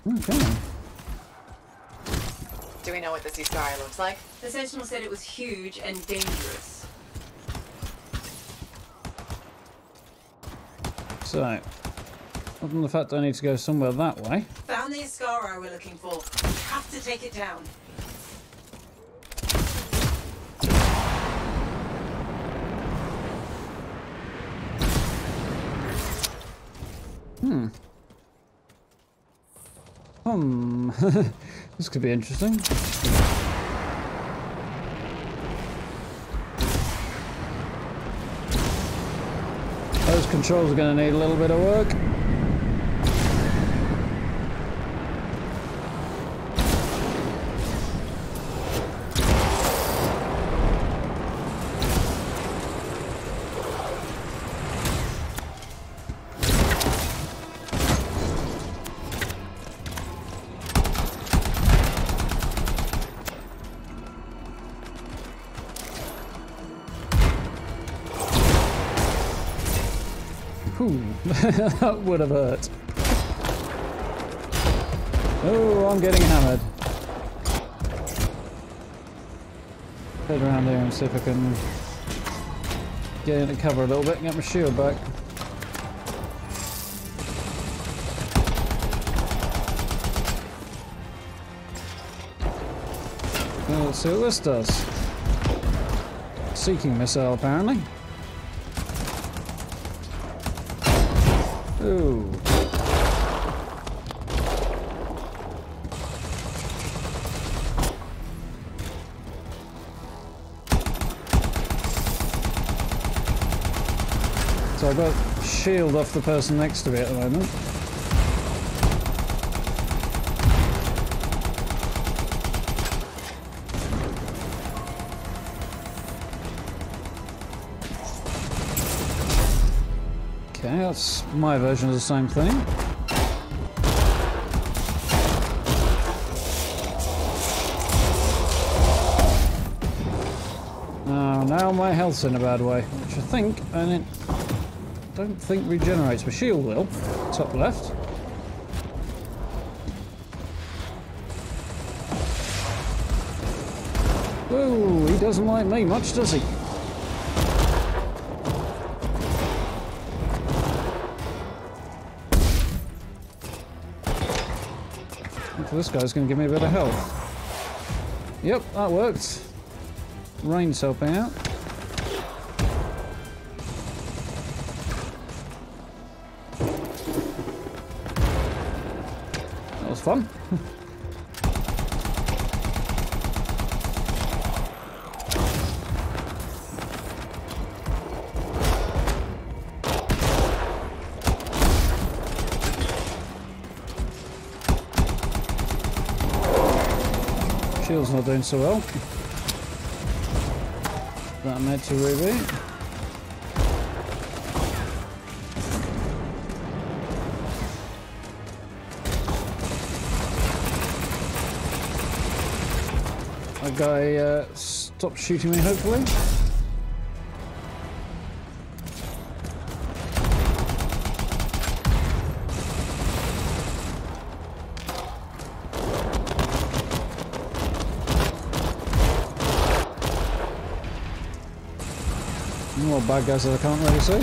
Okay. Do we know what the Sea Sky looks like? The Sentinel said it was huge and dangerous. So, other than the fact I need to go somewhere that way. Found the Ascara we're looking for. We have to take it down. This could be interesting. Those controls are going to need a little bit of work. That would have hurt. Oh, I'm getting hammered. Head around here and see if I can get into cover a little bit and get my shield back. Well, let's see what this does. Seeking missile, apparently. Ooh. So I've got shield off the person next to me at the moment. Okay, that's my version of the same thing. Now my health's in a bad way, which I think, and it don't think regenerates. My shield will. Top left. Ooh, he doesn't like me much, does he? This guy's going to give me a bit of health. Yep, that worked. Rain's helping out. That was fun. Shield's not doing so well. That meant to Ruby. That guy stopped shooting me, hopefully. More bad guys that I can't really see.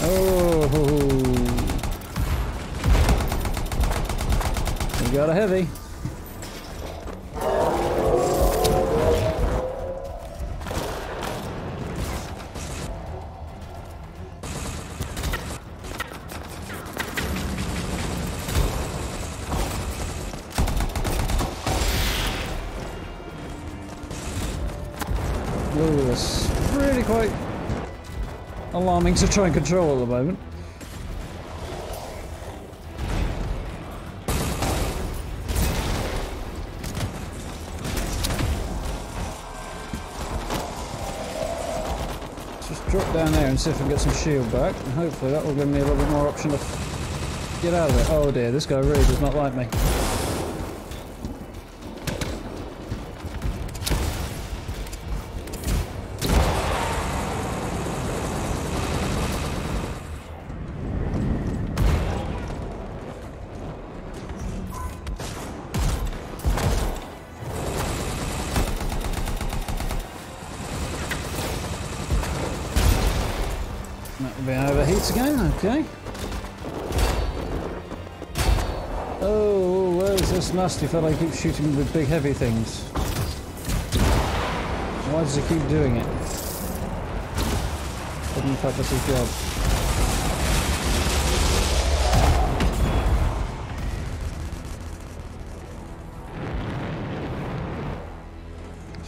Oh, we got a heavy. Ooh, that's really quite alarming to try and control at the moment. just drop down there and see if I can get some shield back, and hopefully that will give me a little bit more option to get out of it. Oh dear, this guy really does not like me. Again, okay. Oh, where's this nasty fella who keeps shooting with big heavy things? Why does he keep doing it? Doesn't fact that's his job.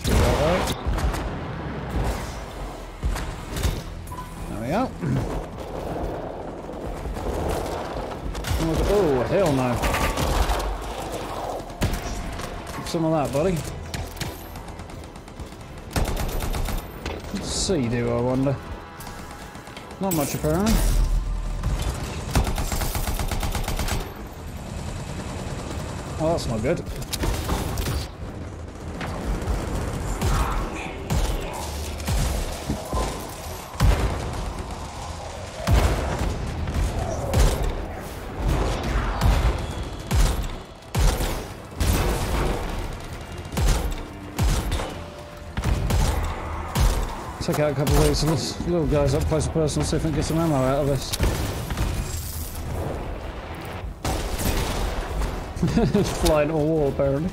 Should be alright. There we go. Oh, hell no. Some of that, buddy. Let's see, do I wonder? Not much, apparently. Oh, that's not good. Take out a couple of these little guys up close to personal, see if I can get some ammo out of this. Flying to a wall, apparently.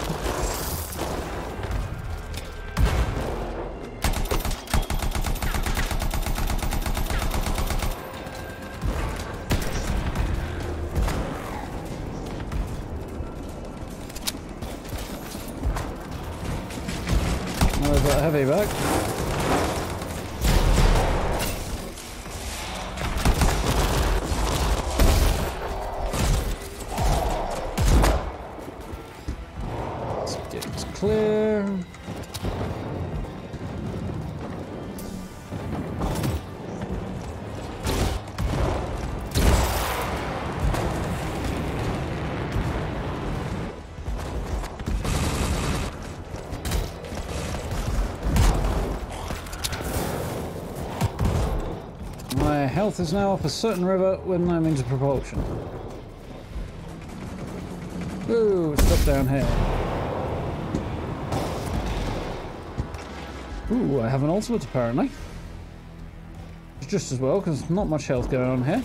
There's that heavy back. Clear. My health is now up a certain river with no means of propulsion. Ooh, stuck down here. Ooh, I have an ultimate apparently. Just as well, because not much health going on here.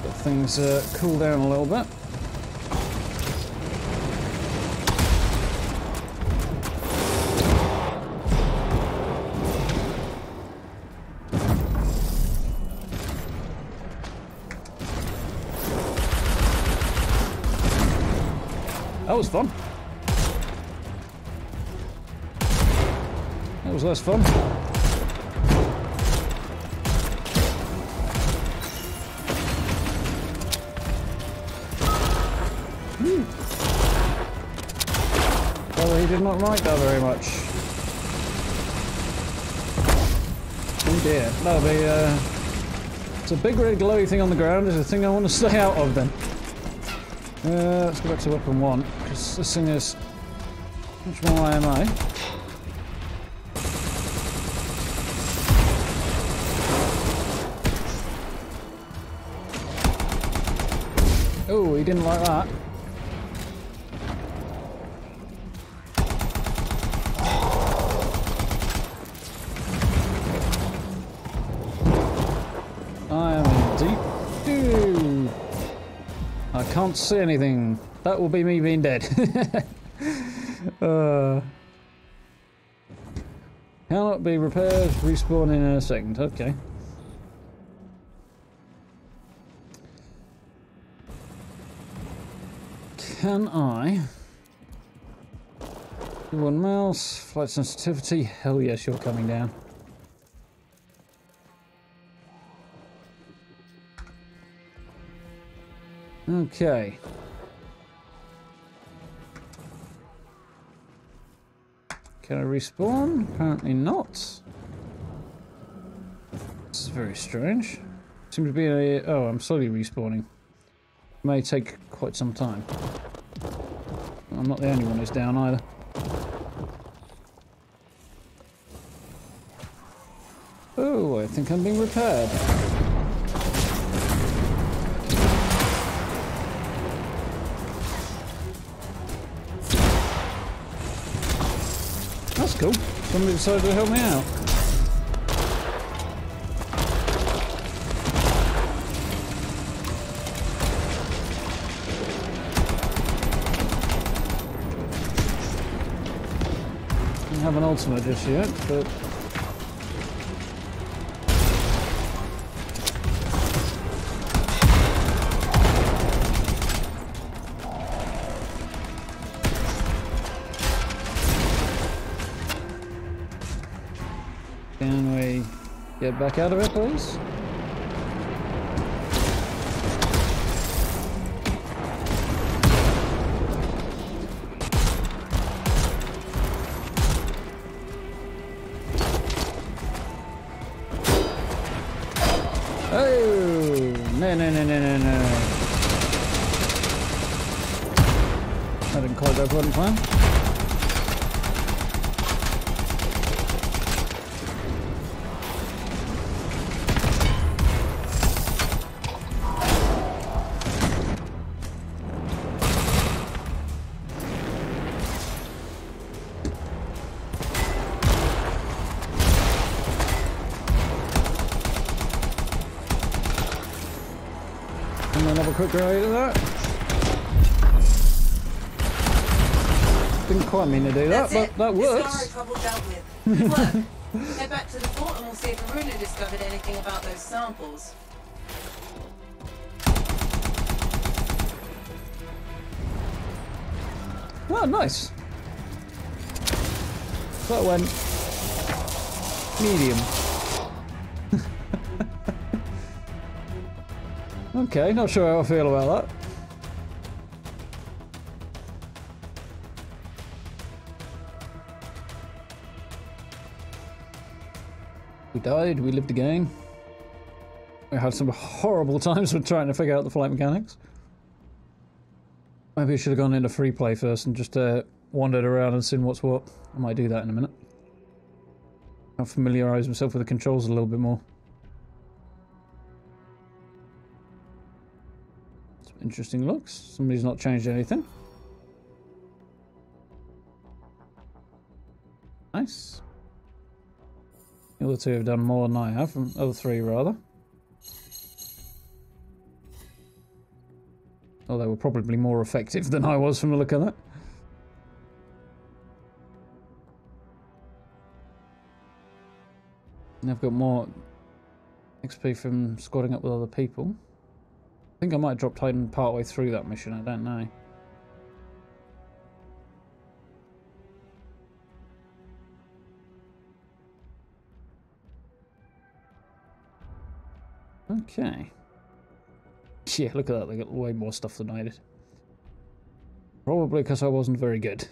Let things cool down a little bit. That was fun. That was less fun. Well, he did not like that very much. Oh dear. That'll be, it's a big red glowy thing on the ground. It's a thing I want to stay out of then. Let's go back to weapon 1, because this thing is much more IMA. Oh, he didn't like that. I am in deep doo. I can't see anything. That will be me being dead. Cannot be repaired. Respawn in a second. Okay. Can I? 1 mouse. Flight sensitivity. Hell yes, you're coming down. Okay. Can I respawn? Apparently not. This is very strange. Seems to be a... Oh, I'm slowly respawning. May take quite some time. I'm not the only one who's down either. Oh, I think I'm being repaired. That's cool. Somebody decided to help me out. Don't have an ultimate just yet, but... Can we get back out of it, please? Oh! No, no, no, no, no, no. That didn't quite go according to plan. Another quick raid of that. Didn't quite mean to do that, but that works. Trouble dealt with. Good work. Head back to the fort and we'll see if Aruna discovered anything about those samples. Oh, nice. That went medium. Okay, not sure how I feel about that. We died, we lived again. We had some horrible times with trying to figure out the flight mechanics. Maybe I should have gone into free play first and just wandered around and seen what's what. I might do that in a minute. I'll familiarise myself with the controls a little bit more. Interesting looks. Somebody's not changed anything. Nice. The other two have done more than I have. The other three, rather. Oh, they were probably more effective than I was from the look of that. And I've got more XP from squadding up with other people. I think I might have dropped Titan partway through that mission, I don't know. Okay. Yeah, look at that, they got way more stuff than I did. Probably because I wasn't very good.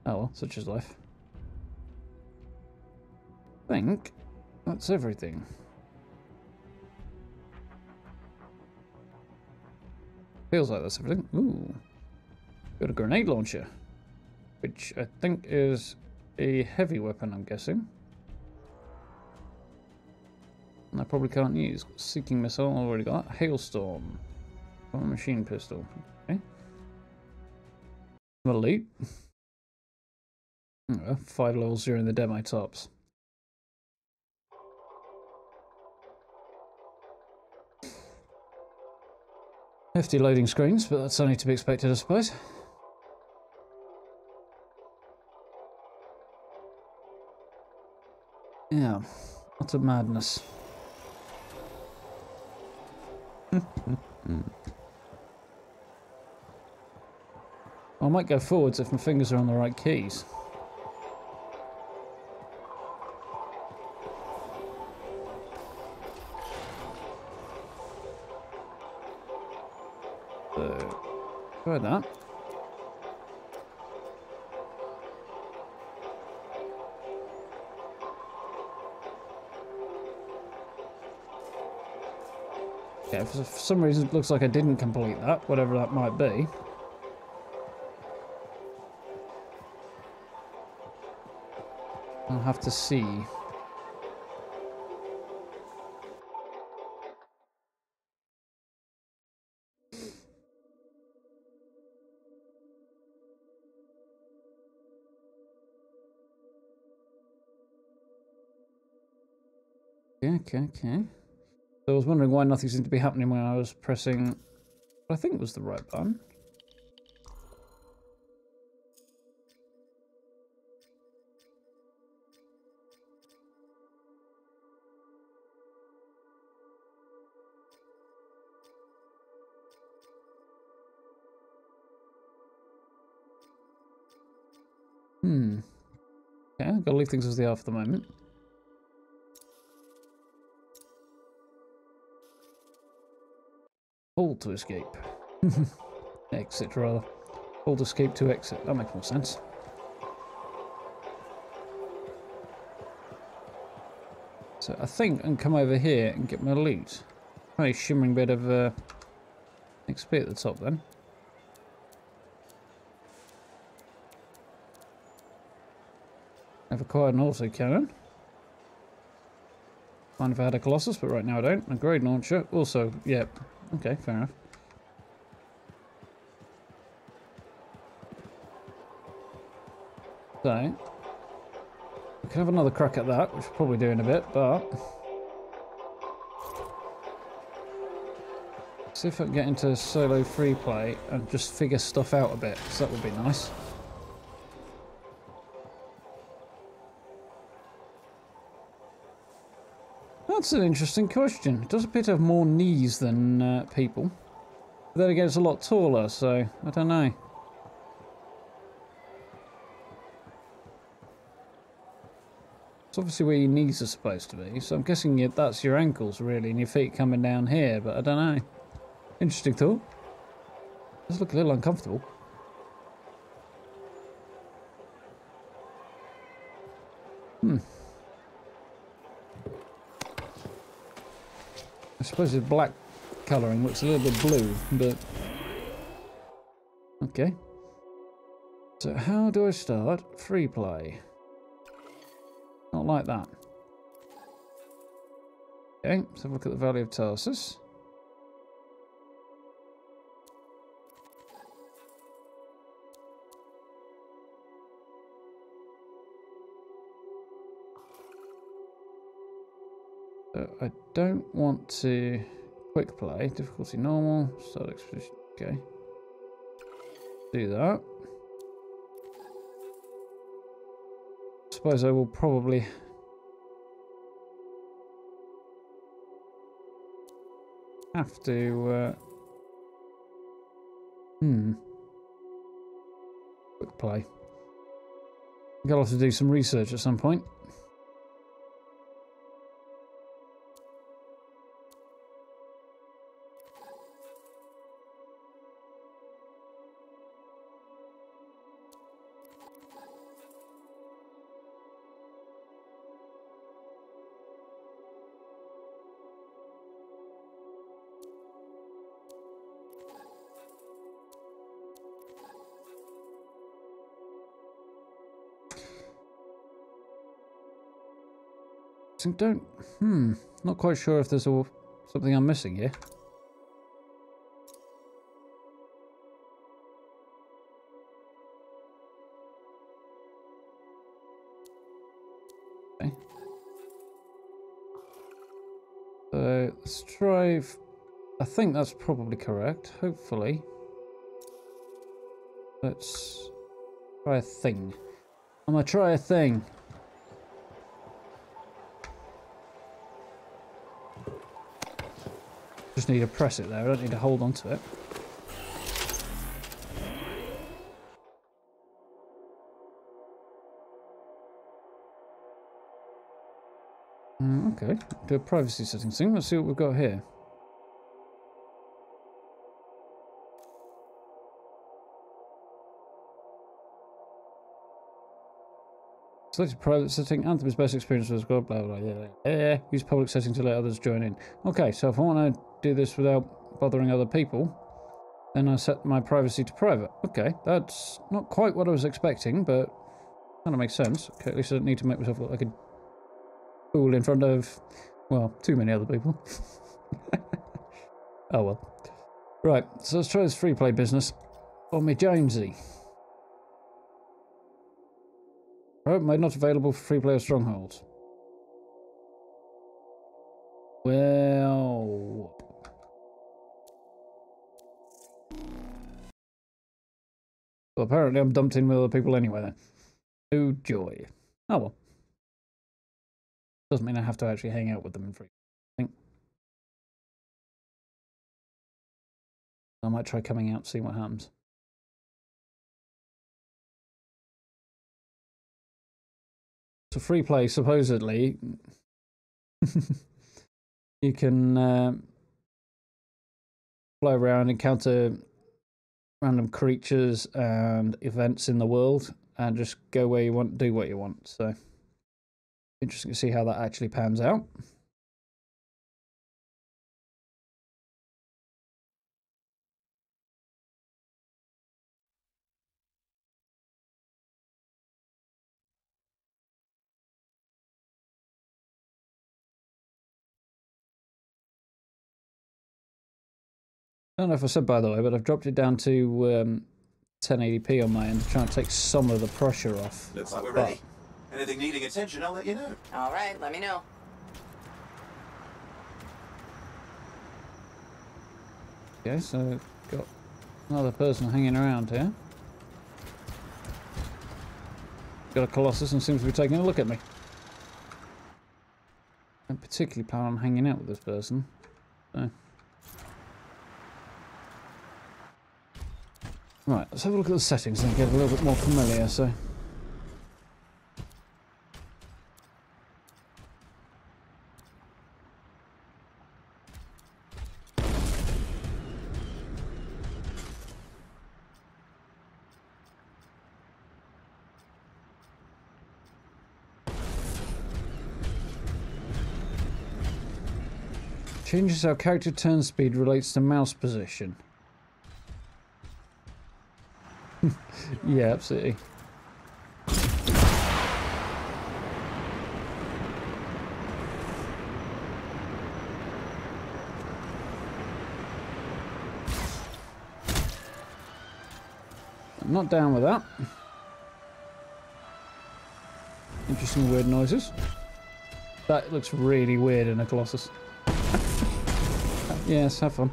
Oh well, such is life. I think that's everything. Feels like that's everything. Ooh. Got a grenade launcher. Which I think is a heavy weapon, I'm guessing. And I probably can't use. Seeking missile, already got. Hailstorm. A machine pistol. Okay. Elite. 5 levels during the demo tops. Hefty loading screens, but that's only to be expected, I suppose. Yeah, lots of madness. I might go forwards if my fingers are on the right keys. So, try that. Okay, for some reason it looks like I didn't complete that, whatever that might be. I'll have to see. Okay. So I was wondering why nothing seemed to be happening when I was pressing what I think was the right button. Okay, I've got to leave things as they are for the moment. Hold to escape. Exit, rather. Hold escape to exit. That makes more sense. So I think I can come over here and get my loot. Probably a shimmering bit of XP at the top then. I've acquired an autocannon. Fine if I had a Colossus, but right now I don't. A grenade launcher. Also, yeah. Okay, fair enough. So, we can have another crack at that, which we'll probably do in a bit, but... see if I can get into solo free play and just figure stuff out a bit, because that would be nice. That's an interesting question. It does appear to have more knees than people. But then again, it's a lot taller, so I don't know. It's obviously where your knees are supposed to be, so I'm guessing that's your ankles, really, and your feet coming down here, but I don't know. Interesting thought. Does look a little uncomfortable. I suppose the black colouring looks a little bit blue, but... okay. So how do I start free play? Not like that. Okay, let's have a look at the Valley of Tarsus. So I don't want to quick play, difficulty normal, start expedition, okay. Do that. Suppose I will probably have to quick play. I think I'll have to do some research at some point. Not quite sure if there's something I'm missing here. Okay. So let's try. I think that's probably correct. Hopefully. Let's try a thing. I'm gonna try a thing. Just need to press it there, I don't need to hold on to it. Okay, do a privacy settings thing. Let's see what we've got here. Selected private setting. Anthem's best experience was good. Blah blah. Yeah. Use public setting to let others join in. Okay, so if I want to do this without bothering other people. Then I set my privacy to private. Okay, that's not quite what I was expecting, but kind of makes sense. Okay, at least I don't need to make myself look like a fool in front of, well, too many other people. Oh well. Right, so let's try this free play business on me Jonesy. Right, made not available for free play or strongholds. Well, apparently I'm dumped in with other people anyway then. Oh joy. Oh well. Doesn't mean I have to actually hang out with them in free. I think I might try coming out and see what happens. So free play, supposedly, you can fly around, encounter random creatures and events in the world, and just go where you want, do what you want. So interesting to see how that actually pans out. I don't know if I said, by the way, but I've dropped it down to 1080p on my end to try and take some of the pressure off. Looks like we're ready. Anything needing attention, I'll let you know. All right, let me know. Okay, so got another person hanging around here. Got a Colossus and seems to be taking a look at me. I don't particularly plan on hanging out with this person, so. Right, let's have a look at the settings and get a little bit more familiar, so. Changes how character turn speed relates to mouse position. Yeah, absolutely. I'm not down with that. Interesting weird noises. That looks really weird in a Colossus. Yes, have fun.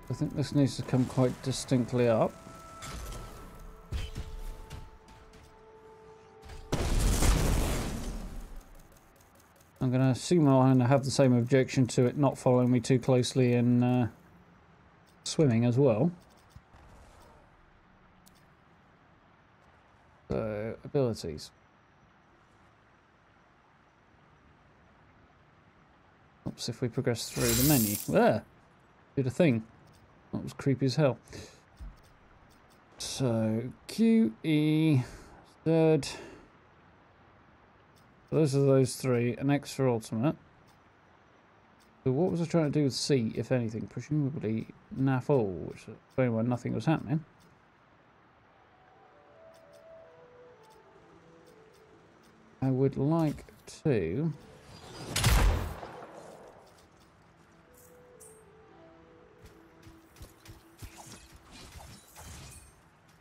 I think this needs to come quite distinctly up. I'm going to assume I'll have the same objection to it not following me too closely in swimming as well. So, abilities. Oops, if we progress through the menu. There! Did a thing. That was creepy as hell. So, Q, E, Z. Those are those three, and X for ultimate. So what was I trying to do with C, if anything? Presumably NAF all, which explained why nothing was happening. I would like to...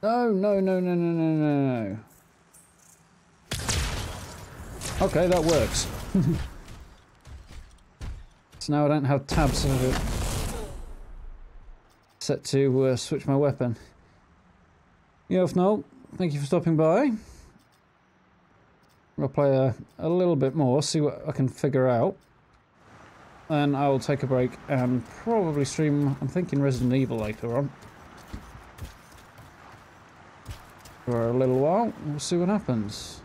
No, no, no, no, no, no, no. Okay, that works. So now I don't have tabs set to switch my weapon. Yofnol, thank you for stopping by. I'll play a little bit more, see what I can figure out. Then I'll take a break and probably stream, I'm thinking Resident Evil later on. For a little while, we'll see what happens.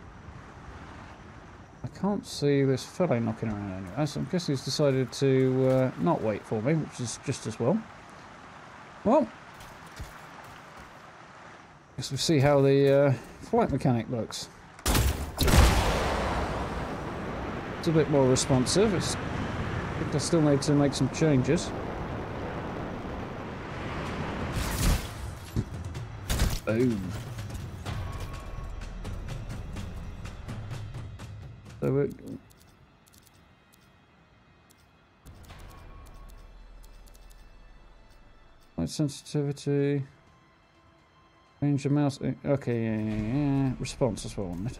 I can't see this fellow knocking around anyway, so I'm guessing he's decided to not wait for me, which is just as well. Well, guess we'll see how the flight mechanic looks. It's a bit more responsive. I think I still need to make some changes. Boom. So it... Light sensitivity. Change the mouse. Okay, yeah. Response is what I wanted.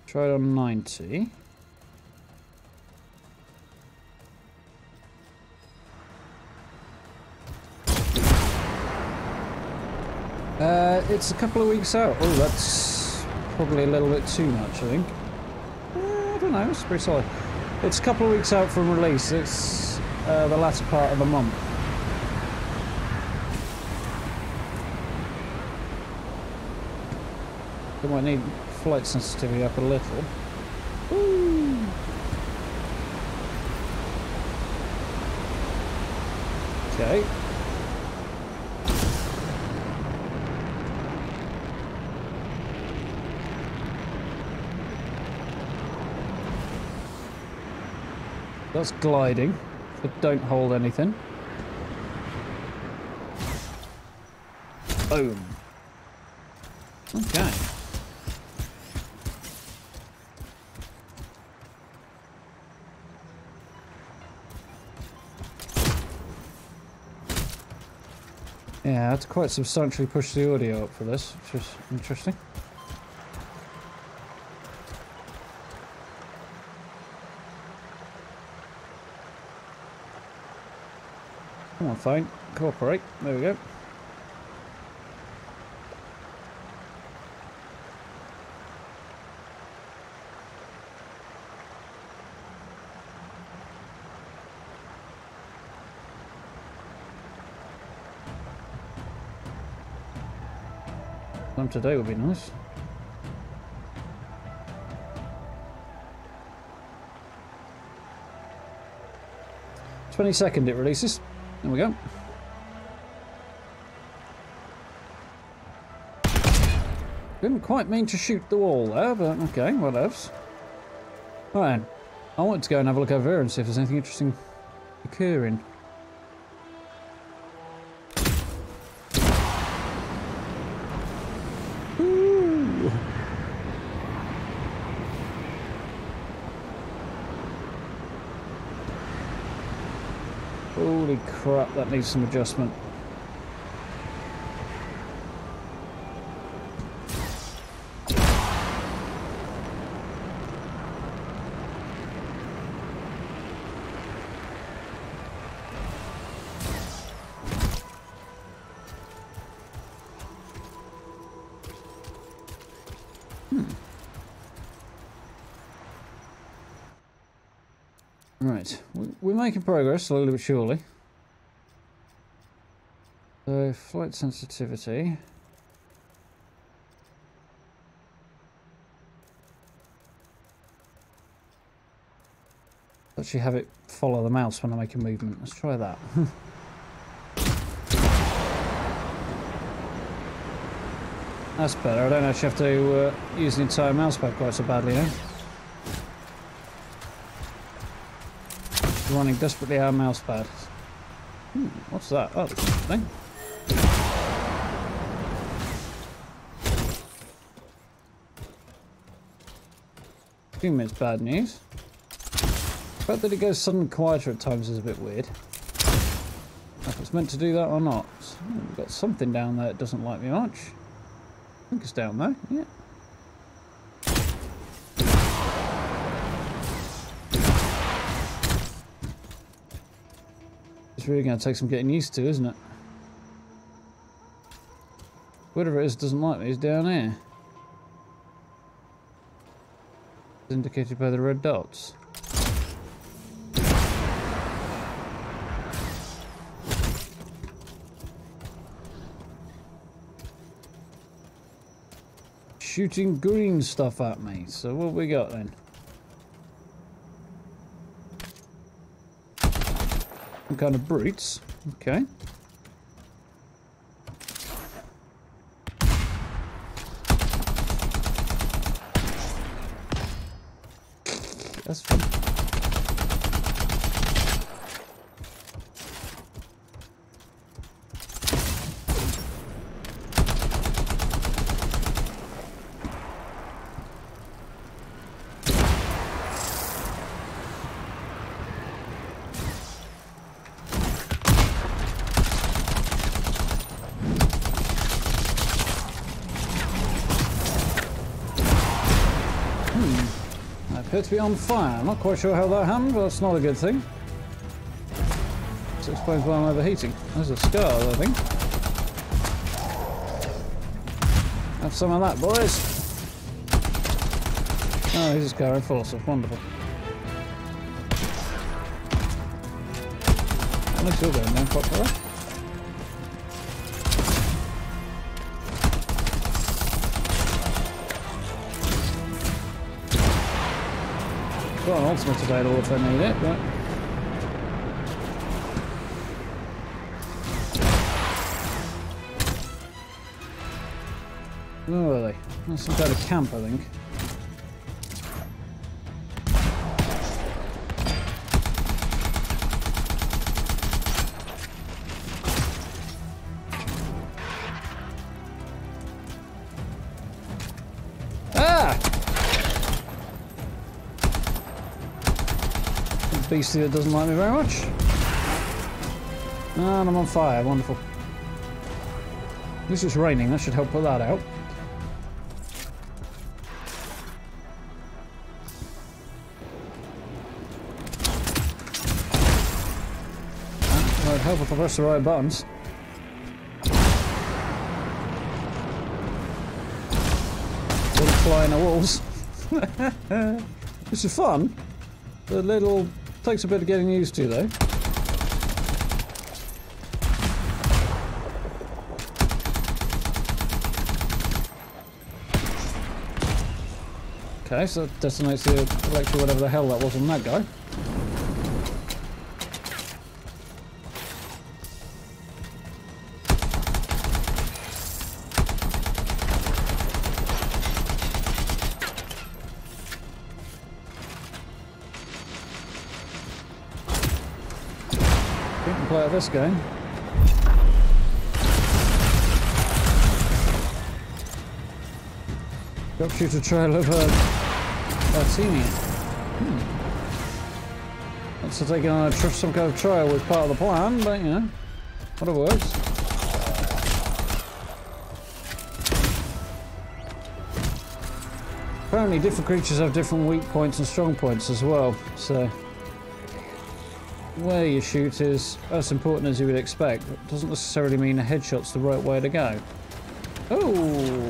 Try it on 90. It's a couple of weeks out. Oh, that's probably a little bit too much, I think. I don't know, it's pretty solid. It's a couple of weeks out from release. It's the latter part of the month. I might need flight sensitivity up a little. Woo. Okay. That's gliding, but don't hold anything. Boom. Okay. Yeah, I had to quite substantially push the audio up for this, which is interesting. Come on, phone. Cooperate. There we go. Time today would be nice. "22nd it releases. There we go. Didn't quite mean to shoot the wall there, but okay, what else? Right, I wanted to go and have a look over here and see if there's anything interesting occurring. Ooh. Holy crap, that needs some adjustment. Right, we're making progress slowly but surely. So, flight sensitivity. Actually have it follow the mouse when I make a movement. Let's try that. That's better. I don't actually have to use the entire mousepad quite so badly now. Running desperately our mousepad. What's that? Oh, that's interesting. Assume it's bad news. The fact that it goes suddenly quieter at times is a bit weird. If it's meant to do that or not. We've got something down there that doesn't like me much. I think it's down there, yeah. It's really going to take some getting used to, isn't it? Whatever it is doesn't like me is down here. It's indicated by the red dots. Shooting green stuff at me. So what have we got then? Some kind of brutes. Okay. That's fun. Appear to be on fire. I'm not quite sure how that happened, but that's not a good thing. This explains why I'm overheating. There's a scar, I think. Have some of that, boys. Oh, he's a scar enforcer. Wonderful. At least you're going down quite well. Got an ultimate available if I need it, but... Oh, are they? That's some kind of camp, I think. Beastie that doesn't like me very much. And I'm on fire, wonderful. At least it's raining, that should help put that out. That would help if I press the right buttons. Wouldn't fly in the walls. This is fun. The little... Takes a bit of getting used to, though. Okay, so that detonates the electric whatever the hell that was on that guy. Play at this game. Shooter trail of Artenia. That's to take on some kind of trial was part of the plan, but you know, whatever works. Apparently different creatures have different weak points and strong points as well, so where you shoot is as important as you would expect, but doesn't necessarily mean a headshot's the right way to go. Oh!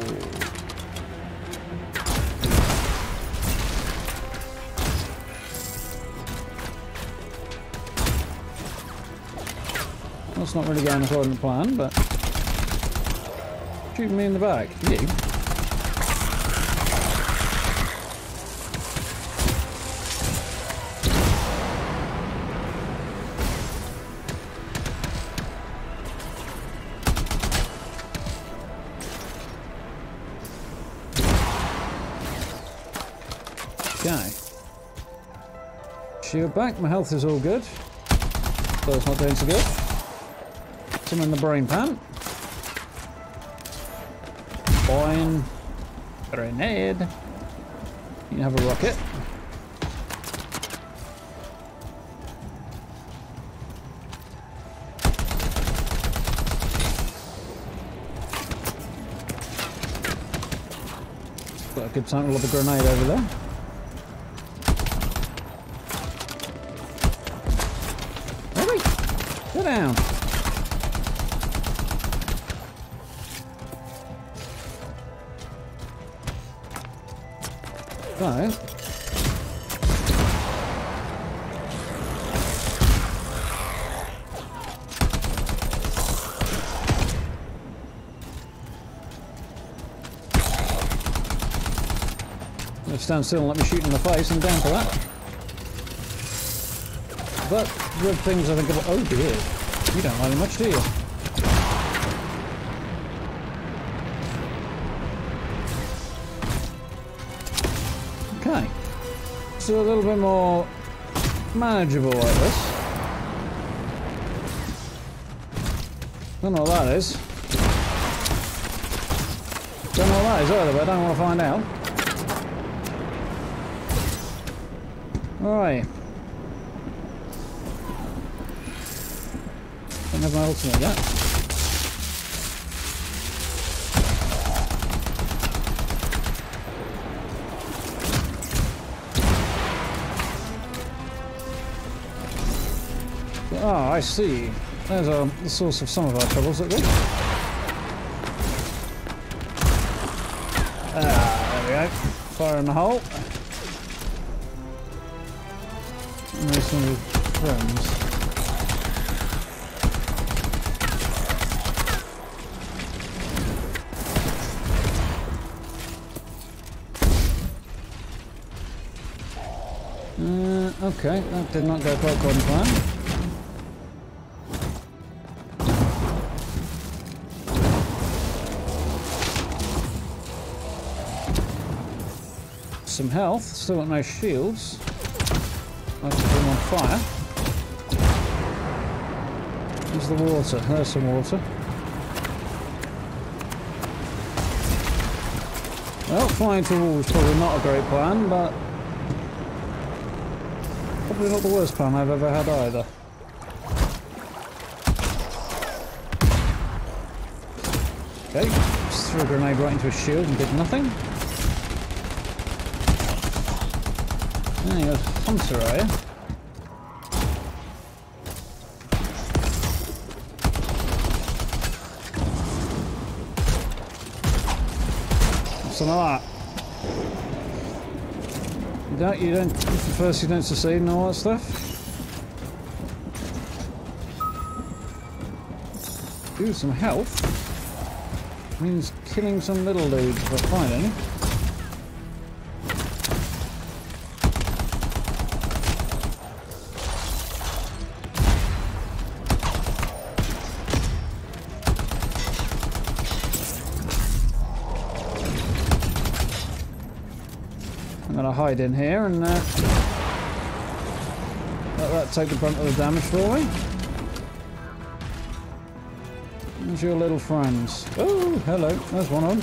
That's not really going according to plan, but shooting me in the back. You? Okay. Shield back, my health is all good. So it's not doing so good. Some in the brain pan. Fine. Grenade. You can have a rocket. Got a good time to lob a grenade over there. Go down. So. Stand still and let me shoot in the face and down for that. But the things I think about. Oh dear. You don't like much, do you? Okay. So a little bit more manageable like this. Don't know what that is. Don't know what that is either, but I don't want to find out. Alright. Don't have my ultimate yet. Ah, I see. There's the source of some of our troubles, at least. Ah, there we go. Fire in the hole. And there's some of his friends. Okay, that did not go quite according to plan. Some health, still got no shields. I have to put them on fire. There's the water, there's some water. Well, flying to walls is probably not a great plan, but probably not the worst plan I've ever had either. Okay, just threw a grenade right into a shield and did nothing. There you go, Hunter, are you? Some of that. You don't, first you don't succeed and all that stuff. Do some health. Means killing some little dudes if I find any. I'm going to hide in here and let that take the brunt of the damage for me. There's your little friends. Oh, hello. There's one of them.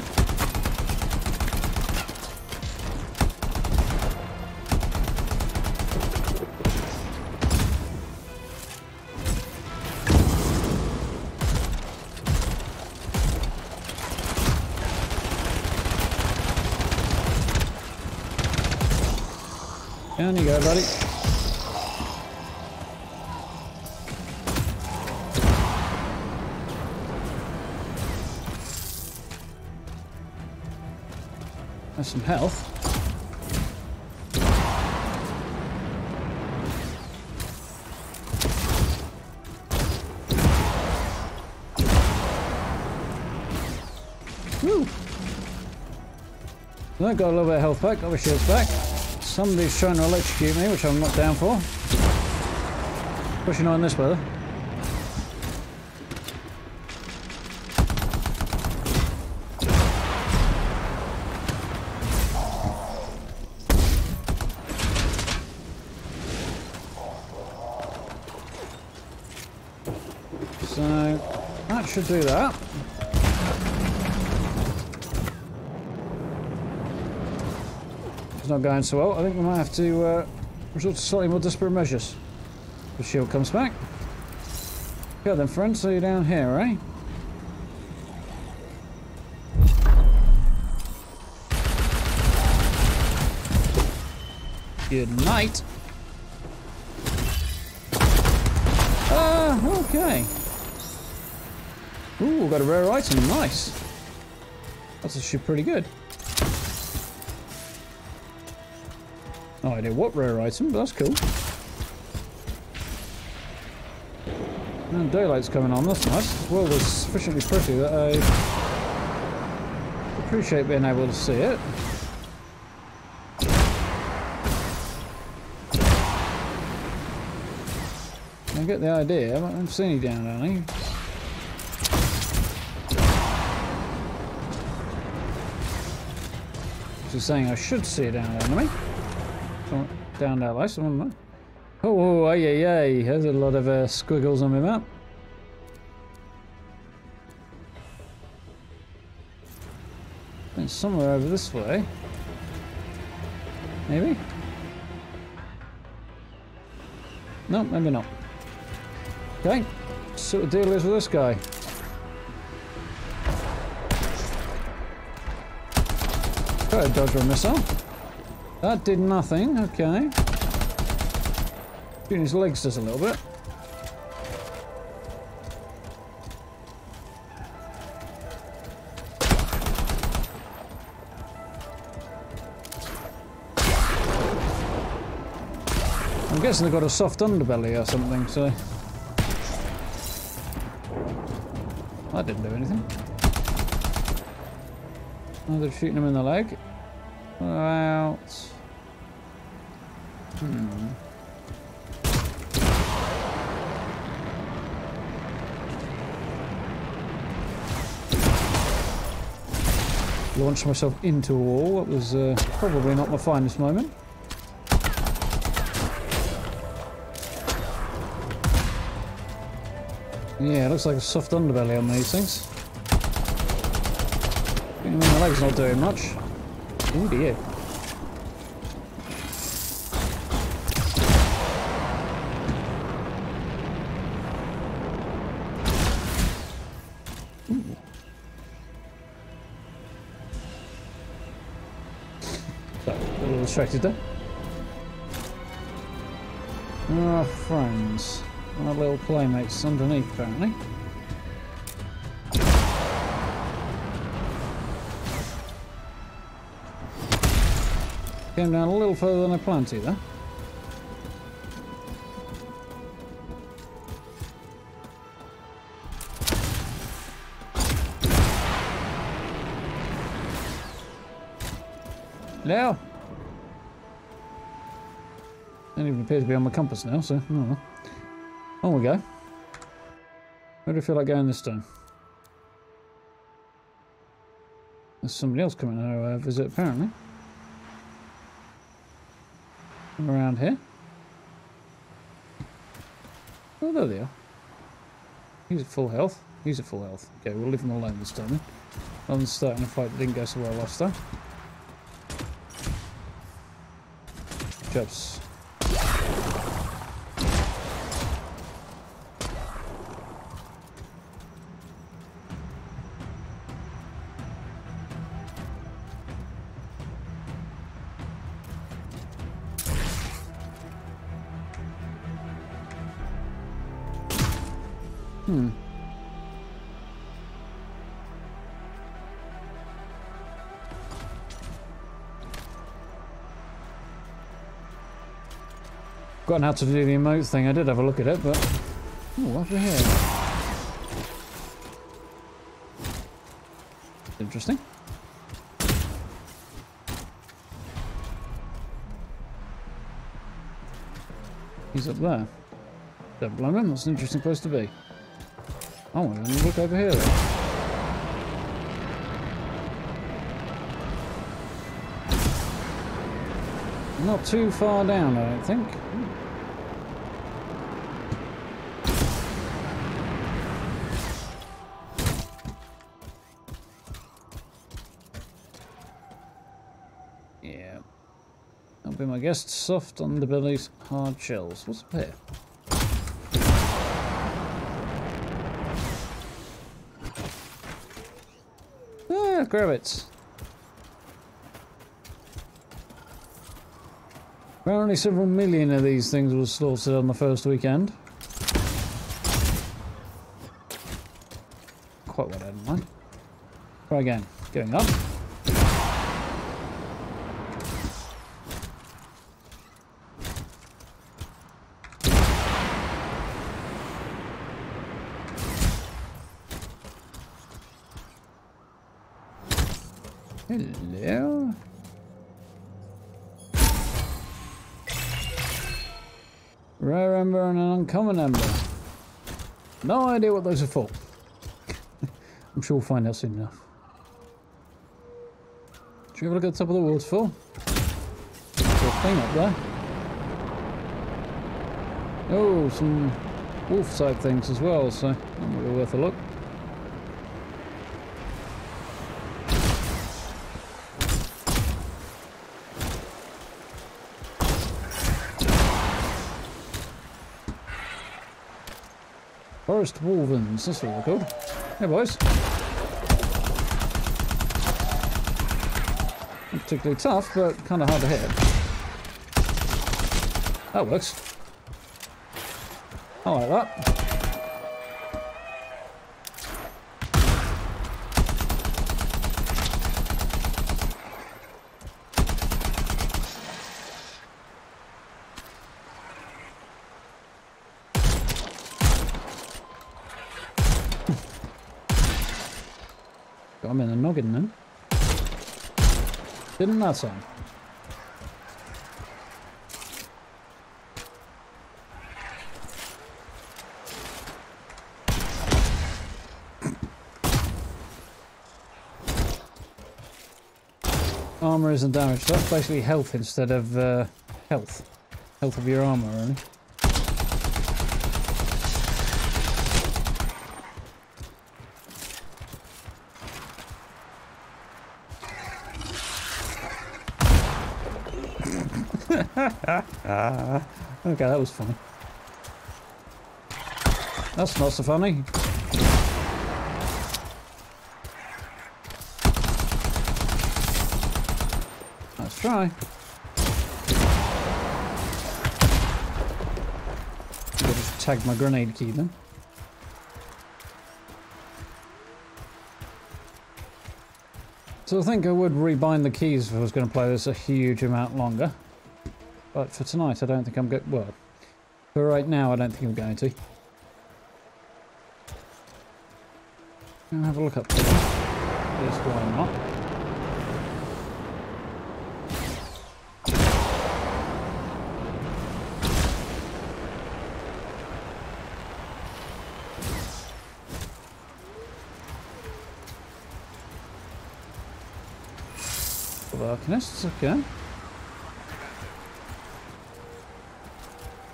Down you go, buddy. There's some health. Woo! I got a little bit of health back, got my shields back. Somebody's trying to electrocute me, which I'm not down for. Pushing on this weather. So that should do that. Not going so well. I think we might have to resort to slightly more desperate measures. The shield comes back. Okay then, friends, so you're down here, eh? Good night. Okay. Ooh, got a rare item. Nice. That's actually pretty good. No idea what rare item, but that's cool. And daylight's coming on, that's nice. The world is sufficiently pretty that I appreciate being able to see it. I get the idea. I haven't seen you down there, any. She's saying I should see it down there, enemy. Down that way, someone. Oh, ay, ay, ay. There's a lot of squiggles on my map. I think somewhere over this way. Maybe? No, maybe not. Okay, see what the deal is with this guy. Try to dodge a missile. That did nothing, okay. Shooting his legs just a little bit. I'm guessing they've got a soft underbelly or something, so... That didn't do anything. Oh, they're shooting him in the leg. Out. Launched myself into a wall. That was probably not my finest moment. Yeah, it looks like a soft underbelly on these things. I mean, my leg's not doing much. Oh dear. So, a little distracted there. Our friends. Our little playmates underneath, apparently. Came down a little further than I planned to, though. Now! Don't even appear to be on my compass now, so... Oh well. On we go. Where do I feel like going this time? There's somebody else coming to visit, apparently. Around here. Oh, there they are. He's at full health. He's at full health. Okay, we'll leave him alone this time then. Rather than starting a fight that didn't go so well last time. Jobs. Forgotten how to do the emote thing. I did have a look at it, but... Oh, over here. Interesting. He's up there. Don't blame him, that's an interesting place to be. Oh, I'm gonna look over here then. Not too far down, I don't think. Yeah. That'll be my guess. Soft underbellies, hard shells. What's up here? Ah, grab it. Apparently several million of these things were slaughtered on the first weekend. Quite what I didn't mind. Try again. Going up. Rare ember and an uncommon ember. No idea what those are for. I'm sure we'll find out soon enough. Should we have a look at the top of the waterfall? There's a thing up there. Oh, some wolf side things as well, so that might be worth a look. Forest Wolvens, that's what they're called. Hey boys. Not particularly tough, but kind of hard to hit. That works. I like that. Got him in the noggin then. Didn't that time? Armor isn't damaged. That's basically health instead of health. Health of your armor, really. Okay, that was funny. That's not so funny. Let's try. I'll just tag my grenade key then. So I think I would rebind the keys if I was going to play this a huge amount longer. But for tonight, I don't think I'm going. Well, for right now, I don't think I'm going to. I'll have a look up there. Yes, why not? Arcanists, okay.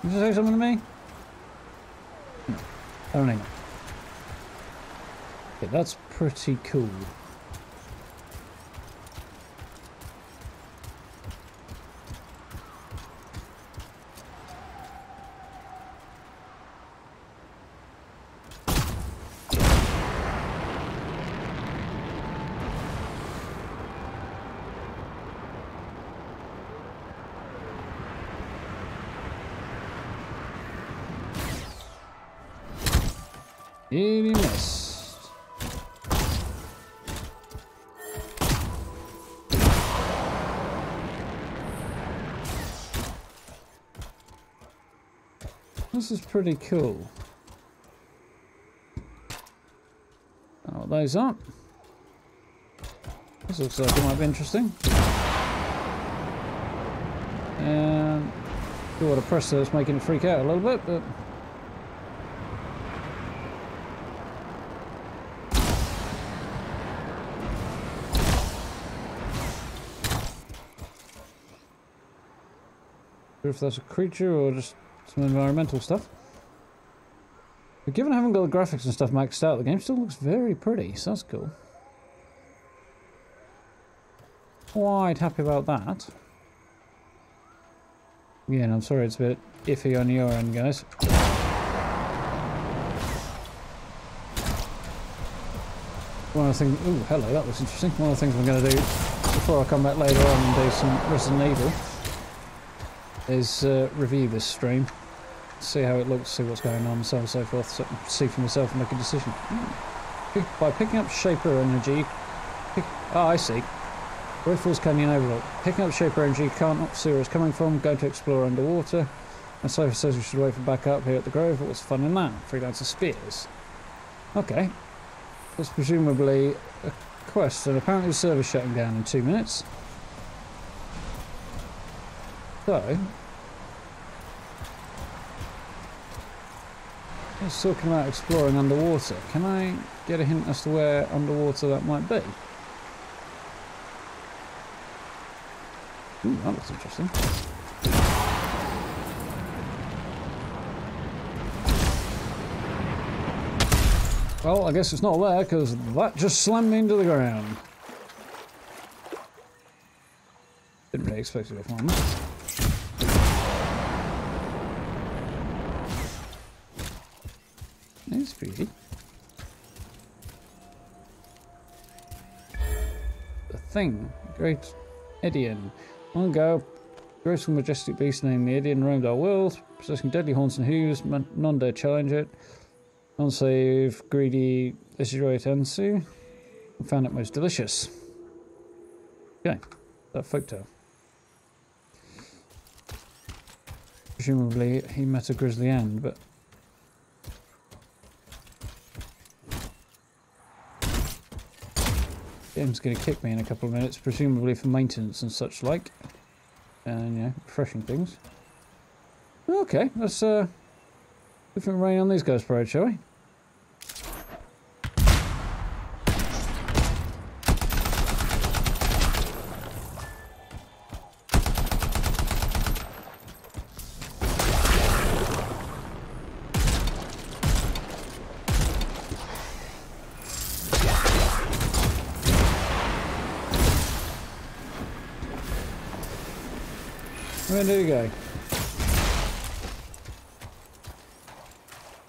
Did you say something to me? No, apparently not. Okay, that's pretty cool. He missed. This is pretty cool. Oh, those up. This looks like it might be interesting. And do what a press that's making it freak out a little bit, but. If that's a creature or just some environmental stuff. But given I haven't got the graphics and stuff maxed out, the game still looks very pretty, so that's cool. Quite happy about that. Again, I'm sorry it's a bit iffy on your end, guys. One of the things... Ooh, hello, that was interesting. One of the things I'm going to do before I come back later on and do some Resident Evil is review this stream, see how it looks, see what's going on, so on and so forth, so see for myself and make a decision. By picking up Shaper energy, I see. Red Falls Canyon Overlook. Picking up Shaper energy, can't not see where it's coming from, go to explore underwater. And Sophie says we should wait for backup here at the Grove. What's fun in that? Freelancer spears. Okay. That's presumably a quest, and apparently the server's shutting down in 2 minutes. So, I was talking about exploring underwater. Can I get a hint as to where underwater that might be? Ooh, that looks interesting. Well, I guess it's not there, because that just slammed me into the ground. Didn't really expect to go find that. It's pretty. The thing. Great Edian. Long ago, graceful, majestic beast named the Edian roamed our world, possessing deadly haunts and hooves. None dare challenge it. None save greedy Tensu. Found it most delicious. Okay, that folktale. Presumably he met a grisly end, but game's going to kick me in a couple of minutes, presumably for maintenance and such like, and refreshing things. Okay, let's different rain on these guys, parade, shall we? Where did he go?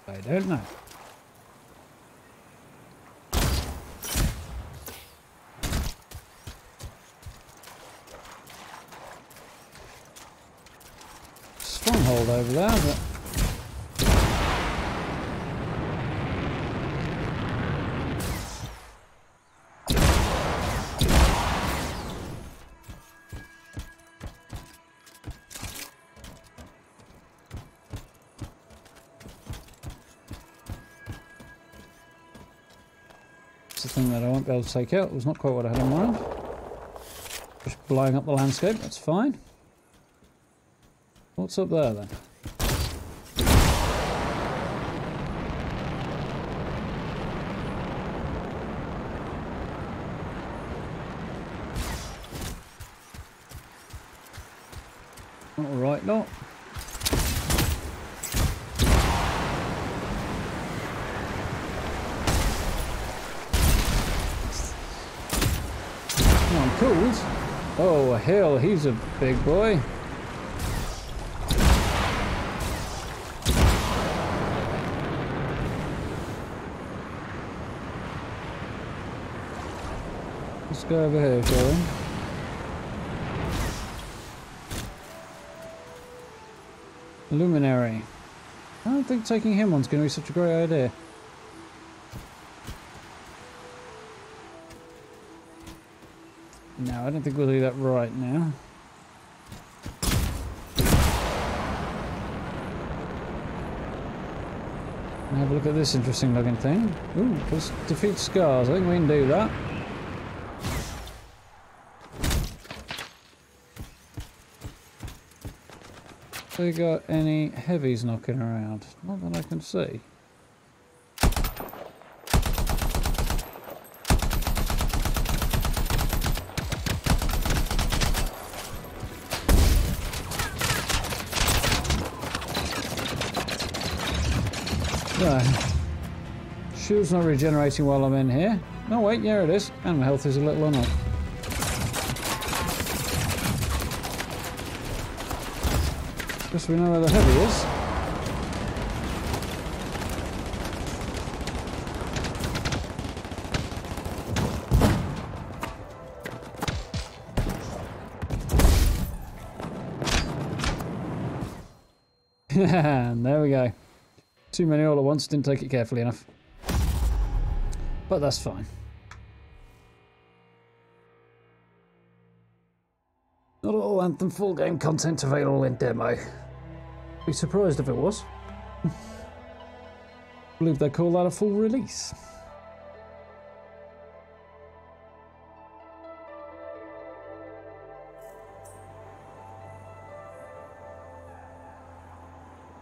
I don't know. Stronghold over there, but the thing that I won't be able to take out. It was not quite what I had in mind. Just blowing up the landscape, that's fine. What's up there then? Alright, not. Cooled. Oh, hell, he's a big boy. Let's go over here, shall we? Luminary. I don't think taking him on's going to be such a great idea. No, I don't think we'll do that right now. And have a look at this interesting looking thing. Ooh, let's defeat Scars. I think we can do that. Have we got any heavies knocking around? Not that I can see. No. Shield's not regenerating while I'm in here. No, wait, yeah it is. And my health is a little on up. Guess we know where the heavy is. And there we go. Too many all at once, didn't take it carefully enough. But that's fine. Not all Anthem full game content available in demo. Be surprised if it was. I believe they call that a full release.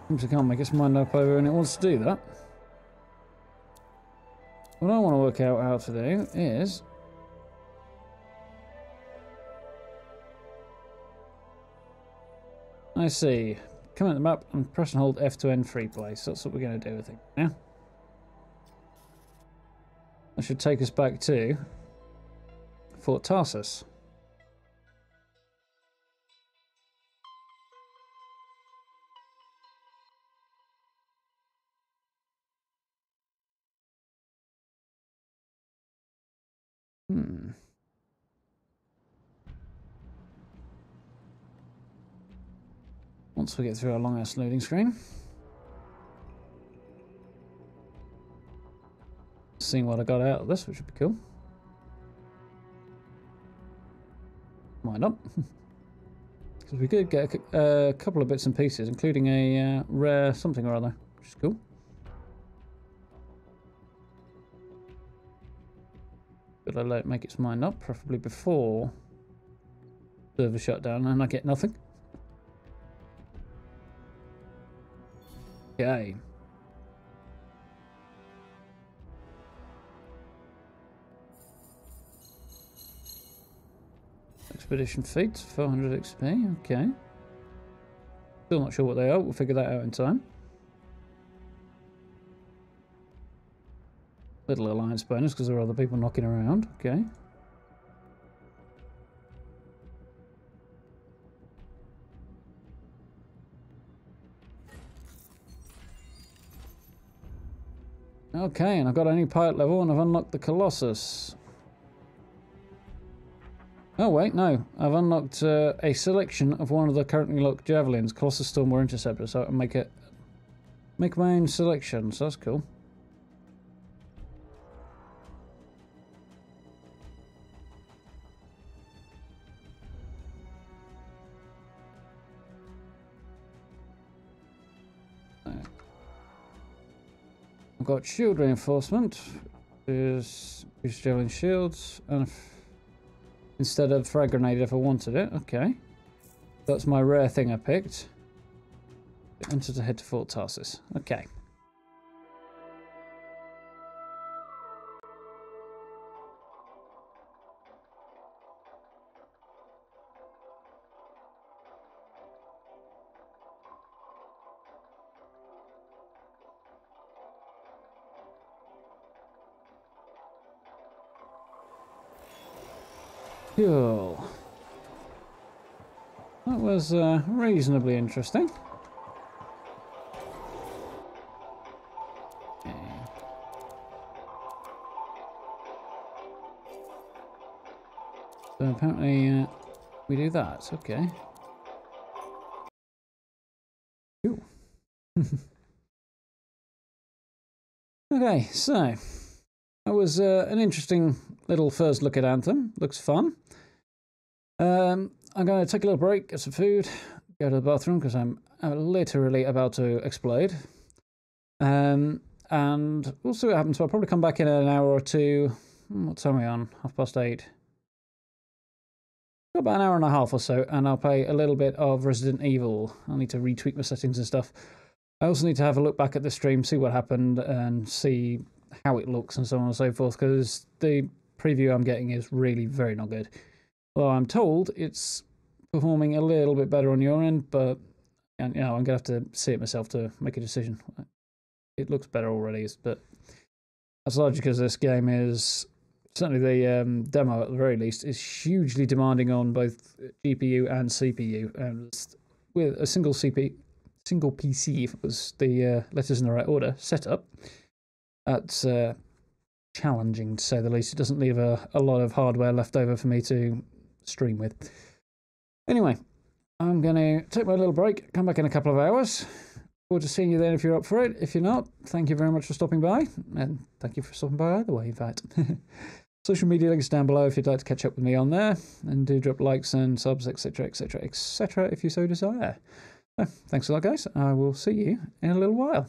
Seems I can't make its mind up over and it wants to do that. What I want to work out how to do is... I see. Come at the map and press and hold F to end free play. So that's what we're going to do, I think. Now, that should take us back to Fort Tarsus. Once we get through our long-ass loading screen. Seeing what I got out of this, which would be cool. Why not? Because we could get a couple of bits and pieces, including a rare something or other, which is cool. But I'll let it make its mind up, preferably before server shutdown, and I get nothing. Okay. Expedition feats, 400 XP, okay. Still not sure what they are, we'll figure that out in time. Little alliance bonus because there are other people knocking around, okay. Okay, and I've got a new pilot level and I've unlocked the Colossus. Oh wait, no. I've unlocked a selection of one of the currently locked javelins, Colossus Storm or Interceptor, so I can make my own selection, so that's cool. I've got shield reinforcement, is javelin shields, and instead of frag grenade if I wanted it. Okay, that's my rare thing I picked. Enter to head to Fort Tarsus. Okay. Cool. That was reasonably interesting. Okay. So apparently we do that. Okay. Cool. Okay, so that was an interesting little first look at Anthem. Looks fun. I'm going to take a little break, get some food, go to the bathroom because I'm literally about to explode. And we'll see what happens. I'll probably come back in an hour or two. What time are we on? 8:30. About an hour and a half or so, and I'll play a little bit of Resident Evil. I'll need to retweak my settings and stuff. I also need to have a look back at the stream, see what happened, and see how it looks and so on and so forth, because the preview I'm getting is really very not good. Well, I'm told it's performing a little bit better on your end, but you know, I'm going to have to see it myself to make a decision. It looks better already, but that's largely because this game is, certainly the demo at the very least, is hugely demanding on both GPU and CPU. And with a single PC, if it was the letters in the right order, setup, that's challenging to say the least. It doesn't leave a lot of hardware left over for me to stream with. Anyway, I'm going to take my little break, come back in a couple of hours. Forward to seeing you then if you're up for it. If you're not, thank you very much for stopping by, and thank you for stopping by either way, in fact. Social media links down below if you'd like to catch up with me on there, and do drop likes and subs, etc, etc, etc, if you so desire. So, thanks a lot, guys. I will see you in a little while.